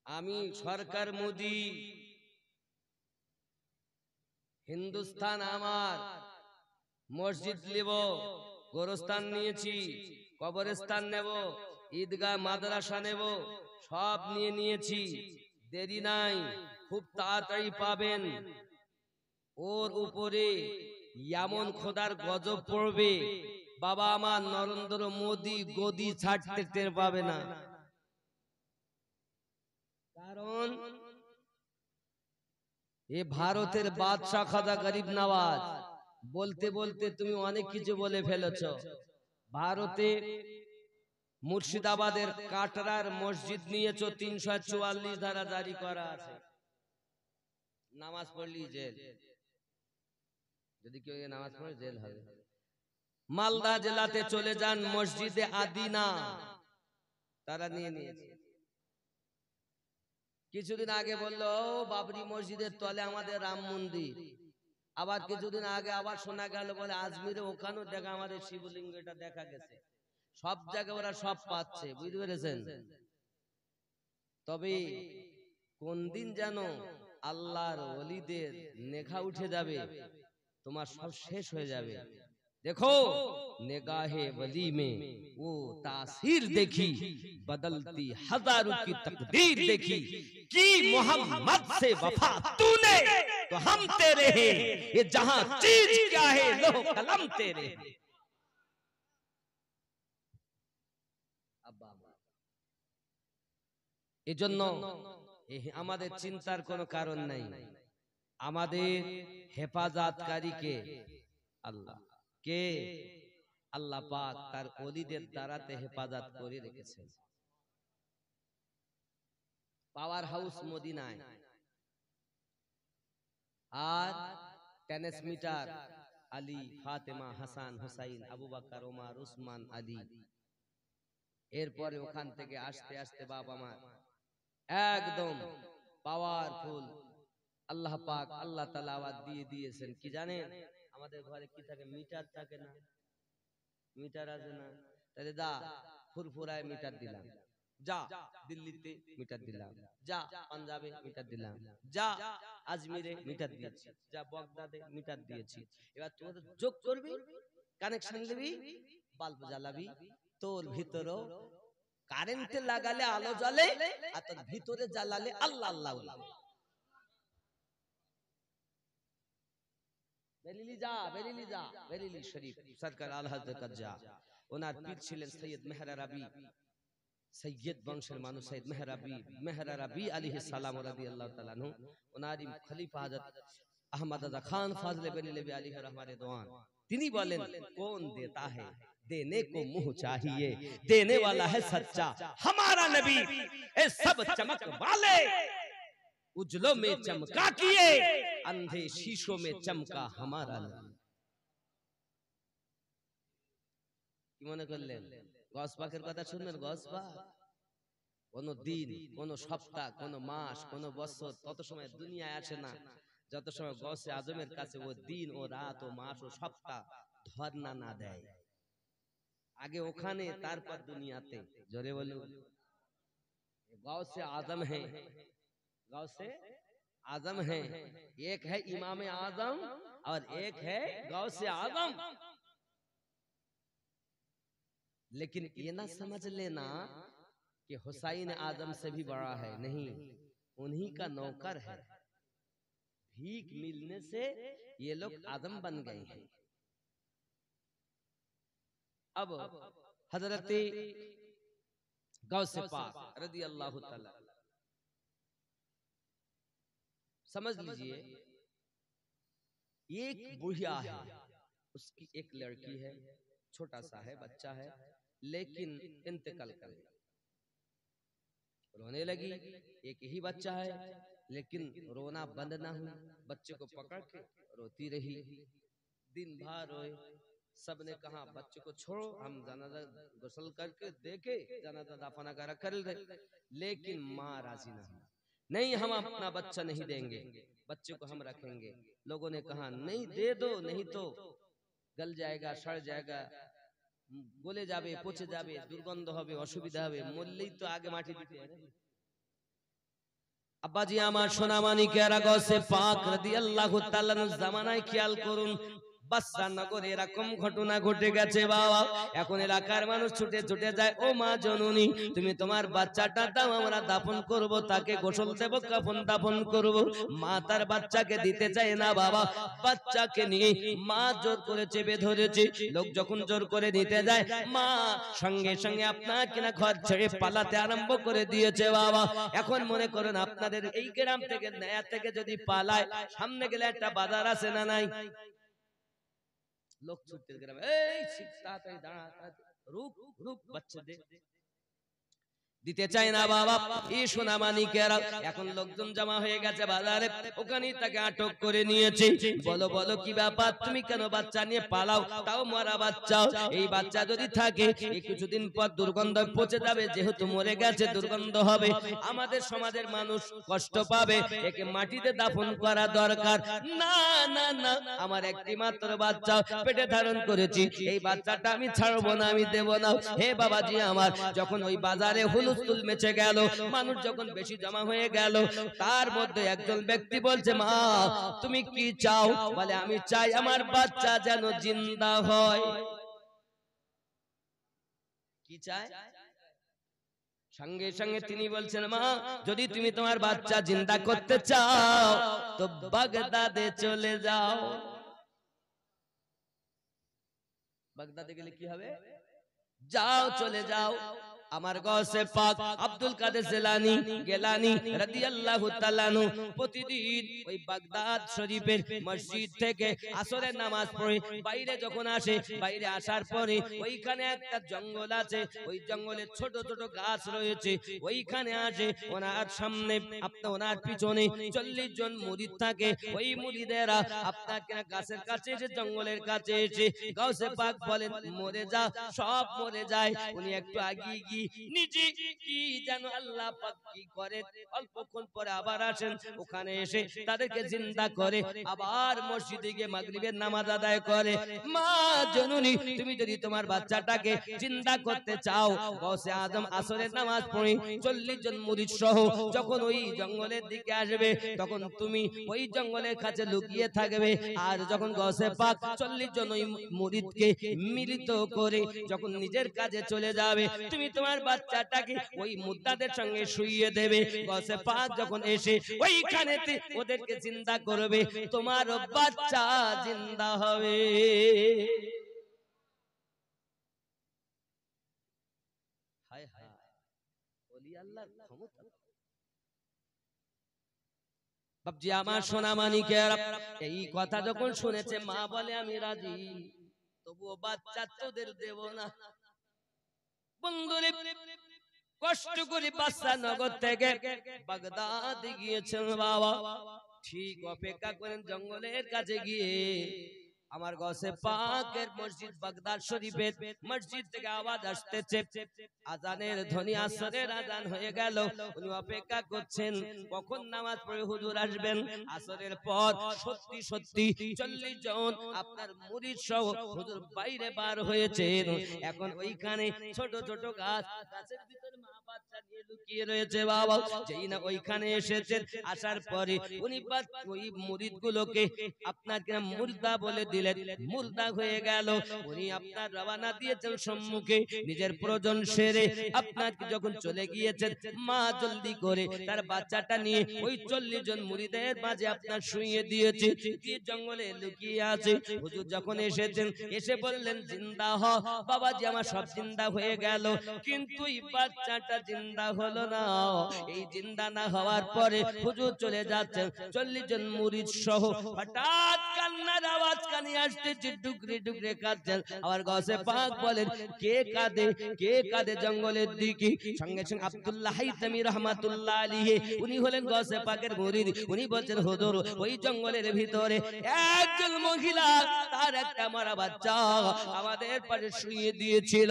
আমি সরকার মোদি, হিন্দুস্তান আমার, মসজিদ নেব, গোরস্থান নিয়েছি, কবরস্থান নেব, ঈদগাহ মাদ্রাসা নেব, সব নিয়েছি, দেরি নাই, খুব তাড়াতাড়ি পাবেন। ওর উপরে এমন খোদার গজব পড়বে, বাবা আমার নরেন্দ্র মোদি গদি ছাড়তে টের পাবে না। কারণ এ ভারতের বাদশাহ খাজা গরিব নওয়াজ। বলতে বলতে তুমি অনেক কিছু বলে ফেলেছ। ভারতে মুর্শিদাবাদের কাটরার মসজিদ নিয়েছ, 344 ধারা জারি করা আছে, নামাজ পড়লি জেল। যদি কেউ নামাজ পড়ে জেল হবে। মালদা জেলাতে চলে যান, মসজিদে আদিনা তারা নিয়ে নিয়েছে। কিছুদিন আগে বললো বাবরি মসজিদের তলে আমাদের রাম মন্দির। আবার কিছুদিন আগে আবার শোনা গেল বলে আজমিরে ওখানেও দেখা আমাদের শিবলিঙ্গ, এটা দেখা গেছে। সব জায়গায় ওরা সব পাচ্ছে, বুঝতে পেরেছেন? তবে কোন দিন যেন আল্লাহর ওলিদের নেখা উঠে যাবে, তোমার সব শেষ হয়ে যাবে। देखो निगाहे वली में वो तासीर देखी, बदलती हजारों की तकदीर देखी, की मोहम्मद से वफा तूने तो हम तेरे हैं, ये जहां चीज क्या है लोह कलम तेरे। এজন্য আমাদের চিন্তার কোনো কারণ নাই, আমাদের হেফাজতকারী কে? আল্লাহ। কে? আল্লাহ পাক তার ওলিদের দ্বারাতে হেফাজত করে রেখেছেন। পাওয়ার হাউস মদিনায়, আর ট্রান্সমিটার আলী, ফাতেমা, হাসান, হুসাইন, আবু বকর, ওমর, উসমান, আলী। এরপরে ওখান থেকে আস্তে আস্তে বাপ আমার একদম পাওয়ারফুল আল্লাহ পাক আল্লাহ তাআলা আওয়াজ দিয়ে দিয়েছেন। কি জানেন? আমাদের ঘরে কি থাকে? মিটার থাকে না? মিটার আছে না? তাহলে দা ফুরফুরায় মিটার দিলাম, যা দিল্লিতে মিটার দিলাম, যা পাঞ্জাবে মিটার দিলাম, যা আজমিরে মিটার দিয়েছি, যা বগদাদে মিটার দিয়েছি। এবার তোর যোগ করবি, কানেকশন দিবি, বাল্ব জ্বালাবি, তোর ভিতরও কারেন্টে লাগালে আলো জ্বলে, আর তোর ভিতরে জ্বালালে আল্লাহ আল্লাহ। বেরিলি যা, বেরিলি যা, বেরিলি শরীফ সরকার আল হযরত যা। ওনার পীর ছিলেন সৈয়দ মেহরাবি, সৈয়দ বংশের মানুষ সৈয়দ মেহরাবি আলাইহিস সালাম রাদিয়াল্লাহু তাআলা আনহু। ওনারই খলিফা হযরত আহমদ রাজা খান ফাজলে বেরেলভী আলাইহি রহমাত দওয়ান। তিনি বলেন, কোন দেতা है देने को मुंह चाहिए, देने वाला है सच्चा हमारा नबी। ए सब चमक वाले उजलों में चमका किए, अंधे शीशों में चमका हमारा नबी। কি মনে করলেন? গস পাকের কথা শুনবেন? গস পাক কোন দিন, কোন সপ্তাহ, কোন মাস, কোন বছর তত সময় দুনিয়ায় আসে না যত সময় গসে আজমের কাছে ও দিন ও রাত ও মাস ও সপ্তাহ ধর্ণা না দেয়। আগে ওখানে, তারপর দুনিয়াতে। জোরে বলুন। गौसे आजम है, गौसे आजम है। एक है इमाम आजम और एक है गौसे आजम। लेकिन ये ना समझ लेना कि हुसैन आजम से भी बड़ा है, नहीं, उन्हीं का नौकर है। भीख मिलने से ये लोग आजम बन गए हैं। अब हजरत गौसे पाक रदी अल्लाह ताला, समझ लीजिए, एक बुढ़िया है, उसकी एक लड़की है, छोटा सा है, बच्चा है, लेकिन इंतकाल कर गया। रोने लगी। एक ही बच्चा है, लेकिन रोना बंद ना हुआ। बच्चे को पकड़ के रोती रही, दिन भर रोए। सबने कहा बच्चे को छोड़ो, हम जनाजा गुस्ल करके देखे, जनाजा दफना कर दे। लेकिन माँ राजी नहीं, हम अपना बच्चा नहीं देंगे, बच्चे को हम रखेंगे। लोगों ने कहा नहीं, दे दो, नहीं तो गल जाएगा, सड़ जाएगा, गले जाबे, पचे जाबे, दुर्गंध होबे, असुविधा होबे, मरलेई तो आगे माटी दिते हैं। আব্বাজি আমার সোনা মানিকেরা, গৌসে পাক রাদিয়াল্লাহু তাআলার জামানায় খেয়াল করুন, বাদশা নগরে এরকম ঘটনা ঘটে গেছে বাবা। এখন এলাকার মানুষ ছুটে ছুটে যায়, ও মা জননী, তুমি তোমার বাচ্চাটা দাও, আমরা দাফন করব, তাকে গোসল দেব, কাফন দাফন করব। মা তার বাচ্চাকে দিতে চায় না বাবা। বাচ্চাকে নিয়ে মা জোর করে চেপে ধরেছে। লোক যখন জোর করে নিতে যায়, মা সঙ্গে সঙ্গে আপনাকে না ঘর ছেড়ে পালাতে আরম্ভ করে দিয়েছে বাবা। এখন মনে করুন আপনাদের এই গ্রাম থেকে, নয়া থেকে যদি পালায়, সামনে গেলে একটা বাজার আছে না নাই? लोग छुट्टे ग्राम, ताड़ाताड़ी दाঁড়া, रुक रुक, बच्चे दे, দিতে চায় না বাবা। এই সোনা মানিকেরা, এখন লোকজন জমা হয়ে গেছে বাজারে, ওখানেই তাকে আটক করে নিয়েছে। বলো বলো কি ব্যাপার, তুমি কেন বাচ্চা নিয়ে পালাও, তাও মরা বাচ্চা? এই বাচ্চা যদি থাকে এই কিছুদিন পর দুর্গন্ধ পচে যাবে, যেহেতু মরে গেছে দুর্গন্ধ হবে, আমাদের সমাজের মানুষ কষ্ট পাবে, একে মাটিতে দাফন করা দরকার। না না না, আমার একটি মাত্র বাচ্চা পেটে ধারণ করেছি, এই বাচ্চাটা আমি ছাড়বো না, আমি দেব না। হে বাবাজি আমার, যখন ওই বাজারে হুলুস্থুল মেচে গেল, মানুষ যখন বেশি জমা হয়ে গেল, তার মধ্যে একজন ব্যক্তি বলছে, মা তুমি কি চাও? বলে আমি চাই আমার বাচ্চা যেন জিন্দা হয়। কি চায়? সঙ্গে সঙ্গে তিনি বলছেন, মা যদি তুমি তোমার বাচ্চা জিন্দা করতে চাও তো বাগদাদে চলে যাও। বাগদাদে গেলে কি হবে? যাও, চলে যাও। আমার গৌসে পাক আব্দুল কাদের জিলানী গিলানী রাদিয়াল্লাহু তাআলা আনহু প্রতিদিন ওই বাগদাদ শরীফের মসজিদ থেকে আসরের নামাজ পড়ে বাইরে যখন আসে, বাইরে আসার পরে ওইখানে একটা জঙ্গল আছে, ওই জঙ্গলে ছোট ছোট গাছ রয়েছে, ওইখানে আসে। ওনার সামনে আপনার ওনার পিছনে 40 জন মুরিদ থাকে। ওই মুরিদেরা আপনার গাছের কাছে এসে, জঙ্গলের কাছে এসে গৌসে পাক বলেন, মরে যা, সব মরে যায়। উনি একটু আগিয়ে গিয়ে নিজে কি যেন আল্লাহ পাক কি করে, অল্পক্ষণ পরে আবার আসেন, ওখানে এসে তাদেরকে জিন্দা করে, আবার মসজিদে গিয়ে মাগরিবের নামাজ আদায় করে। মা জননী, তুমি যদি তোমার বাচ্চাটাকে জিন্দা করতে চাও, গৌসে আজম আসরের নামাজ পড়ে 40 জন মুরিদ সহ যখন ওই জঙ্গলের দিকে আসবে, তখন তুমি ওই জঙ্গলের কাছে লুকিয়ে থাকবে। আর যখন গৌসে পাক 40 জন ওই মুরিদকে মিলিত করে যখন নিজের কাজে চলে যাবে, তুমি তোমার বাচ্চাটাকে ওই মুদ্দাদের সঙ্গে শুইয়ে দেবে। গৌসে পাক যখন এসে ওইখানে ওদেরকে জিন্দা করবে, তোমার বাচ্চা জিন্দা হবে। হায় হায়, ওলি আল্লাহর ক্ষমতা। বাপজি আমার সোনা মানিকেরা, এই কথা যখন শুনেছে, মা বলে আমি রাজি, তবুও বাচ্চা তোদের দেব না। বন্ধুরে, কষ্ট করে বাচ্চা নগর থেকে বাগদাদ গিয়েছেন বাবা। ঠিক অপেক্ষা করেন জঙ্গলের কাছে গিয়ে আমার গৌসে পাকের মসজিদ বাগদাদ শরীফের মসজিদ থেকে আওয়াজ আসতেছে, আজানের ধ্বনি, আসরের আজান হয়ে গেল। উনি অপেক্ষা করছেন কখন নামাজ পড়ে হুজুর আসবেন। আসরের পর সত্যি সত্যি 40 জন আপনার মুরিদ সহ হুজুর বাইরে বার হয়েছেন। এখন ওইখানে ছোট ছোট গাছের ভিতরে মা বাচ্চা নিয়ে লুকিয়ে রয়েছে বাবা। যেই না ওইখানে এসেছেন, আসার পরে উনি ওই মুরিদগুলোকে আপনার মুর্দা বলে দিলেন, মুর্দা হয়ে গেল। উনি আপনার রওনা দিয়েছেন সম্মুখে, নিজের প্রয়োজন সেরে আপনার যখন চলে গিয়েছেন, মা জলদি করে তার বাচ্চাটা নিয়ে ওই 40 জন মুরিদের মাঝে আপনার শুইয়ে দিয়েছে, দিয়ে জঙ্গলে লুকিয়ে আছে। হুজুর যখন এসেছেন, এসে বললেন, জিন্দা হ বাবাজি, আমার সব জিন্দা হয়ে গেল, কিন্তু এই বাচ্চাটা জিন্দা হলো না। এই জিন্দা না হওয়ার পরে হুজুর চলে যাচ্ছেন 40 জন মুরিদ সহ। হঠাৎ কান্নার আওয়াজ কানে আসতেছে, টুকরে টুকরে কাঁদছেন। আবার গৌসে পাক বলেন, কে কাঁদে, কে কাঁদে জঙ্গলের দিকে? সঙ্গে সঙ্গে আব্দুল্লাহ হাইতামি রাহমাতুল্লাহ আলাইহি, উনি হলেন গৌসে পাকের মুরিদ। উনি বলছেন, হুজুর ওই জঙ্গলের ভিতরে একজন মহিলা, তার একটা মারা বাচ্চা আমাদের পাশে শুইয়ে দিয়েছিল,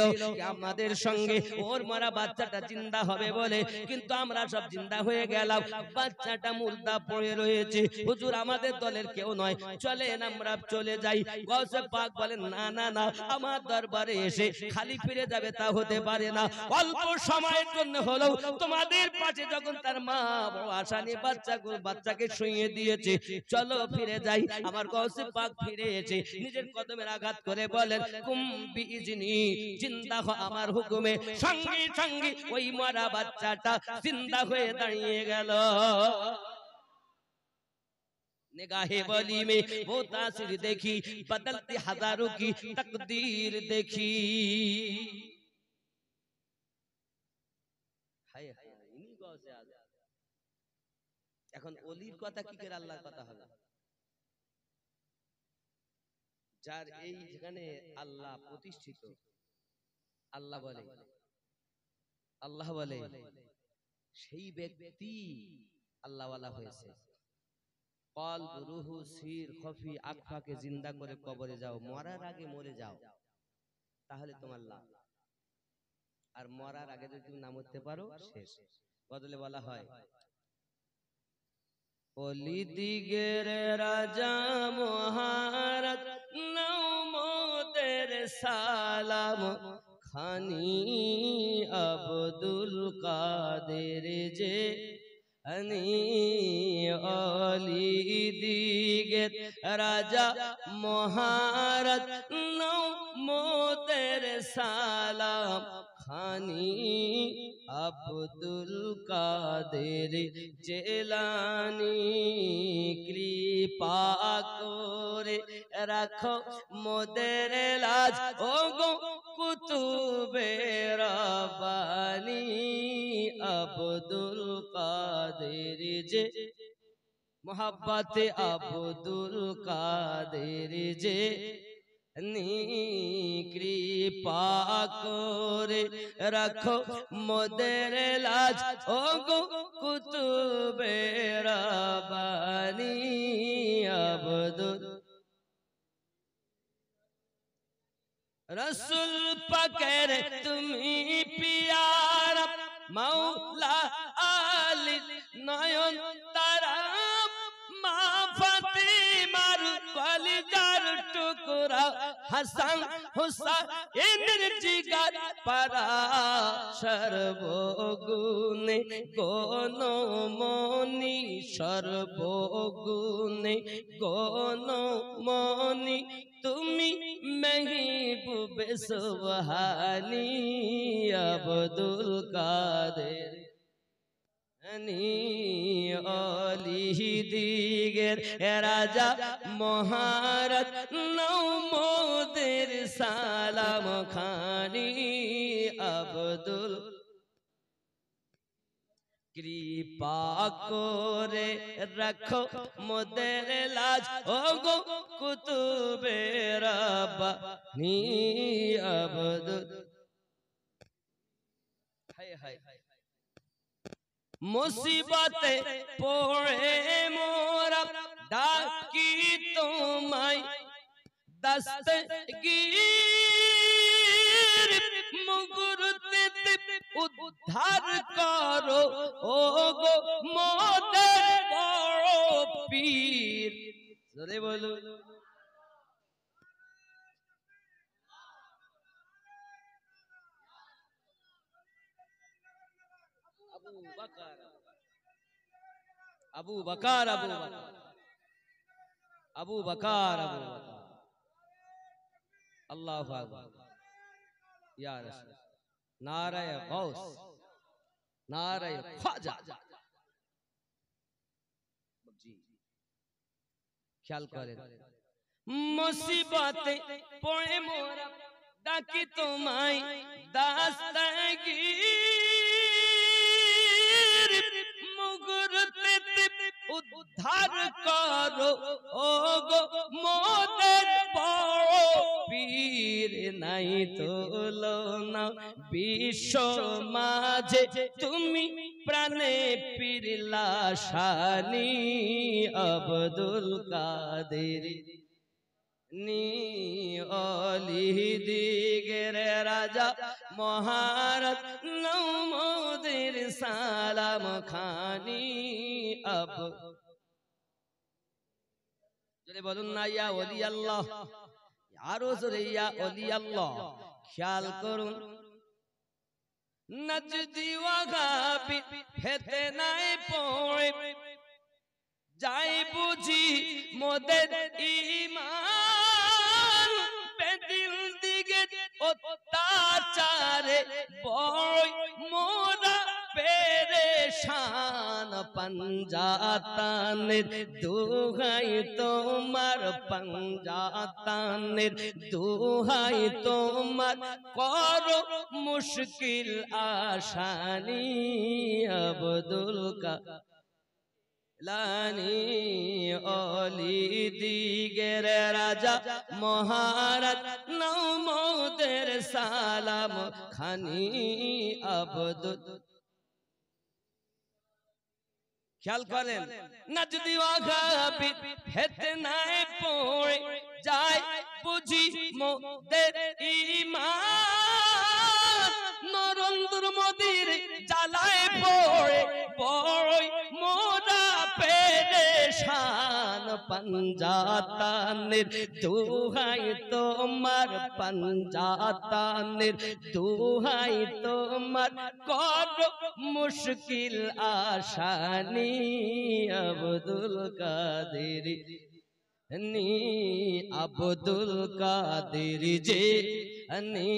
আমাদের সঙ্গে ওর মারা বাচ্চাটা জিন্দা হবে বলে, কিন্তু আমরা সব জিন্দা হয়ে গেলাম, বাচ্চাটা মুর্দা পড়ে রয়েছে। হুজুর আমাদের দলের কেউ নয়, চলেন আমরা চলে যাই। গৌসে পাক বলেন, না না না, আমার দরবারে এসে খালি ফিরে যাবে তা হতে পারে না। অল্প সময়ের জন্য হলেও তোমাদের পাশে যখন তার মা বড় আশা নিয়ে বাচ্চাকে শুইয়ে দিয়েছে, চলো ফিরে যাই। আমার গৌসে পাক ফিরে এসে নিজের কদমের আঘাত করে বলেন, কুম বিইজনি, জিন্দা হ আমার হুকুমে। সঙ্গে সঙ্গে ওই মরা বাচ্চাটা জিন্দা হয়ে দাঁড়িয়ে গেল। निगाहे वली में वो तासीर देखी, बदलती हजारों की तकदीर देखी। हाय हाय, इन्हीं गौसे आज़म। এখন ওলির কথা কি করে আল্লাহর কথা হবে? যার এই যেখানে আল্লাহ প্রতিষ্ঠিত, আল্লাহ বলে, আল্লাহ বলে, সেই ব্যক্তি আল্লাহওয়ালা হয়েছে। কলব, রূহ, সির, খফি, আকফাকে জিন্দা করে কবরে যাও, মরার আগে মরে যাও, তাহলে তোমার লাভ। আর মরার আগে যদি তুমি না মরতে পারো, শেষ। বদলে বলা হয়, ওলি দিগের রাজা মহারাজ নাও মোদের সালাম, খানি আব্দুল কাদের যে আনি, ওলি দিগের রাজা মহারাজ নাও মোদের সালাম, খানি আব্দুল কাদের জিলানী কৃপা করে রাখো মোদের লাজ ও গো কুতুবে রব্বানী আব্দুল কাদের যে মোহাব্বত আব্দুল কাদের যে কৃপা করে রাখো মোদের লাজ ও গো কুতুবে রব্বানী আব্দুল রসুল পাকের তুমি পিয়ারা মাওলা আলী নয়ন তারা মা ফাতিমার কলিজার টুকরা হাসান হুসাইনের জিগার পারা সর্বগুণে গণমনি সর্বগুণে গণমনি তুমি মেহবুবে সুবহানী আব্দুল কাদের অলি দিগের রাজা মহারাজ নও মোদের সালাম খানি আব্দুল কৃপা করে রাখো মোদের লাজ ও গো কুতুবে রব্বানী আব্দুল মুসিবতে পড়ে মোরা ডাকি তোমায় দস্তগীর মুগুরতে উদ্ধার করো ও গো মোদের বড় পীর জোরে বলো আবু বকর আবু বকর আল্লাহু আকবার ইয়া রাসূল নারায়ে গাউস নারায়ে খাজা জি খেয়াল করেন মুসিবতে পড়ে মোরা ডাকি তোমায় দাস্তাগীর মুগুরতে উদ্ধার করো ও গো মোদের বড় পীর নাই তুলনা বিশ্ব মাঝে তুমি প্রাণে পীর লাশানী আব্দুল কাদের অলি দিগের রাজা মহারাজ নও মোদের সালাম খানি যদি বলুন না ইয়া ওলি আল্লাহ আরো জোরে ইয়া ওলি আল্লাহ খেয়াল করুন নজদি ওয়াগাবি ফিতনায় পড়ে যাই বুঝি মোদের ঈমান বেদিল দিগে অত্যাচারে বড় মোরা পেরেশান পঞ্জাতানের দুহাই তোমার পঞ্জাতানের দুহাই তোমার করো মুশকিল আসানি আব্দুল লানি অলি দিগের রাজা মহারাজ নও মোদের সালাম খানি আব্দুল খেয়াল করেন নজদি ওয়াগাবি ফিতনায় পড়ে যায় বুঝি মোদের ঈমান নরেন্দ্র মোদির জ্বালায় পড়ে বড়ই মোরা পেরেশান পঞ্জাতানের দুহাই তোমার পঞ্জাতানের দুহাই তোমার করো মুশকিল আসানি আব্দুল কাদের আব্দুল কাদের যে আনি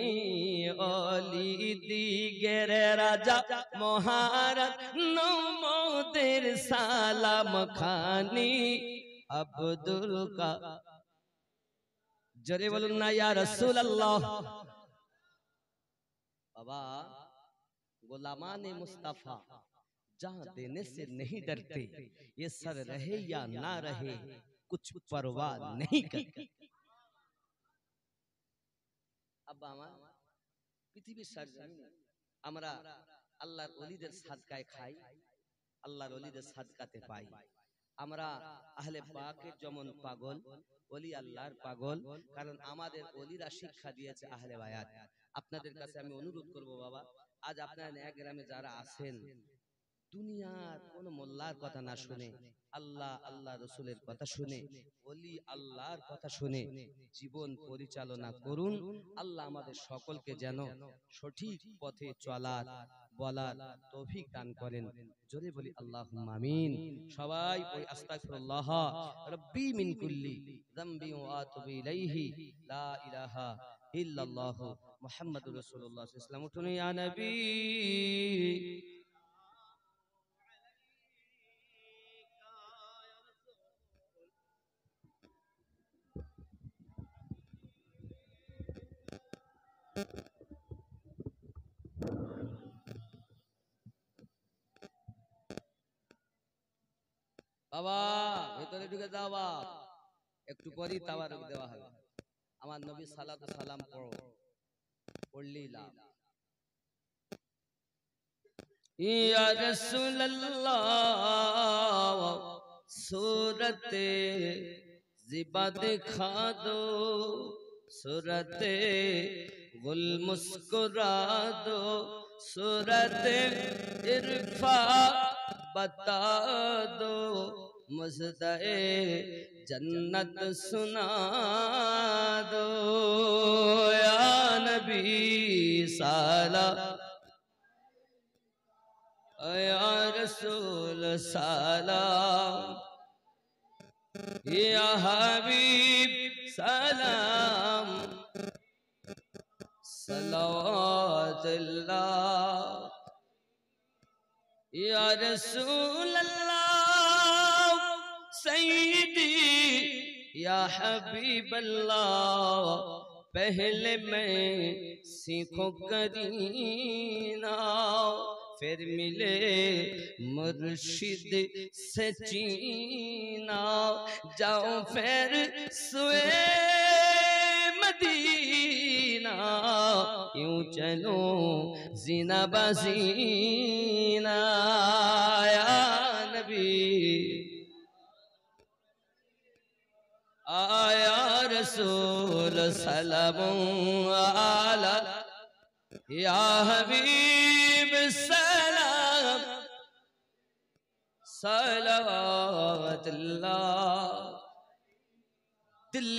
অলি দিগের রাজা মহারাজ নমদের সালাম খানি আব্দুল কা জোরে বলুন না ইয়া রাসূলুল্লাহ। बाबा गुलामाने मुस्तफा जहां देने से नहीं डरते, ये सर रहे या ना रहे कुछ परवाह नहीं करते। अब পৃথিবীর সারজমিনে আমরা আল্লাহর ওলিদের সাদকায় খাই, আল্লাহর ওলিদের সাদকাতে পাই। আমরা আহলে পাকের যেমন পাগল, ওলি আল্লাহর পাগল, কারণ আমাদের ওলিরা শিক্ষা দিয়েছে আহলে বায়াত। আপনাদের কাছে আমি অনুরোধ করব বাবা, আজ আপনারা নয়া গ্রামে যারা আছেন, দুনিয়ার কোন মোল্লার কথা না শুনে আল্লাহ আল্লাহ রসুলের কথা শুনে ওলি আল্লাহর কথা শুনে জীবন পরিচালনা করুন। আল্লাহ আমাদের সকলকে যেন সঠিক পথে চলার বলার তৌফিক দান করেন। জোরে বলি আল্লাহুম্মা আমিন। সবাই ওই আস্তাগফিরুল্লাহ রাব্বি মিন কুল্লি যামবি ওয়া আতুবু ইলাইহি লা ইলাহা ইল্লাল্লাহু মুহাম্মাদুর রাসূলুল্লাহ সাল্লাল্লাহু আলাইহি ওয়াসাল্লাম। উঠুন ইয়া নবী। বাবা ভেতরে ঢুকে যাও, বাবা একটু পরেই তাওয়ারুক দেওয়া হবে। আমার নবী সালাতু সালাম পড়ো, পড়লেই লাভ। ইয়া রাসূলুল্লাহ सूरते ज़िबा दिखा दो, सूरते गुल मुस्कुरा दो, सूरते इरफा बता दो, मुज़दए जन्नत सुना दो। या नबी साला या रसूल सलाम, या हबीब सलाम, सलावतुल्लाह। या रसूल अल्लाह सय्यदी या हबीब अल्लाह, पहले मैं सीखो करीना, फिर मिले मुर्शिद से चीना, जाओ फिर सुए मदीना, यूं चलो जीना बजीना। या नबी आया रसूल सलाम आला, या हबीब सलाम, सलावतुल्लाह। दिल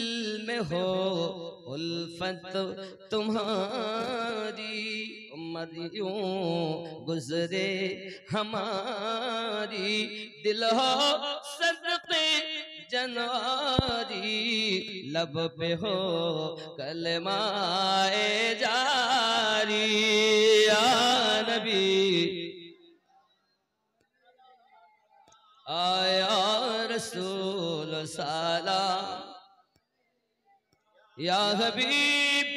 में हो उल्फत तुम्हारी, उम्मतियों गुजरे हमारी, दिल हो सदक़े जनवारी, लब पे हो कलमाए जारी। या नबी आया रसूल सलाम, या हबीब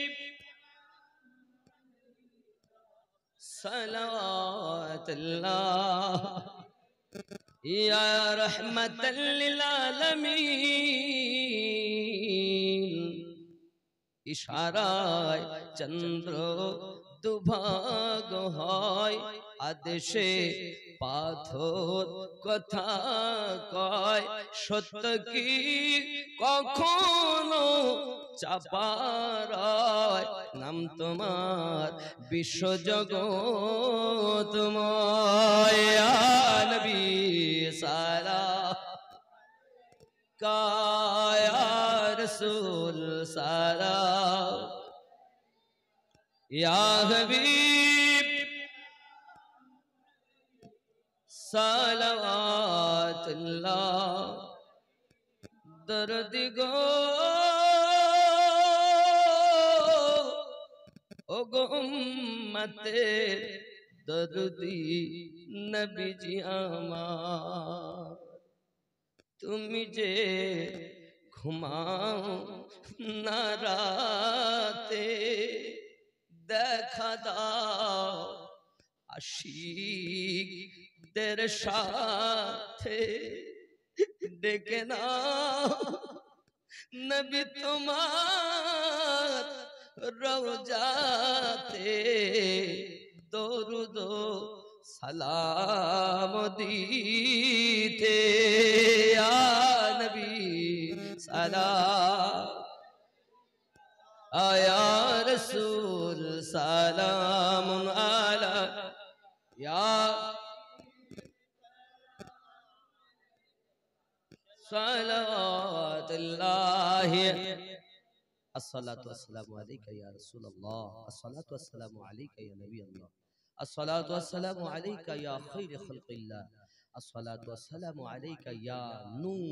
सलावतुल्लाह। या रहमतल लिल आलमीन, इशाराय चंद्र दुभाग হয়, আদেশে পাথর কথা কয়, সত্য কি কখনো চাপারায়, নাম তোমার বিশ্বজগৎময়। ইয়া নবী সারা কায়া রসূল সারা, या हबीब सलावतुल्लाह। दर्द गो ओगो उम्मते दर्दी नबी जी आमार তুমি যে ঘুমাও না রাতে দেখা দাও আশিকদের সাথে ডেকে নাও নবী তোমার রওজাতে দরুদ সালাম দিতে ইয়া নবী সালাম আয়া রাসূল সালাম আলা ইয়া সালাওয়াতুল্লাহি الصلاة والسلام عليك يا رسول الله الصلاة والسلام عليك يا نبي الله الصلاة والسلام عليك يا خير خلق الله الصلاة والسلام عليك يا نور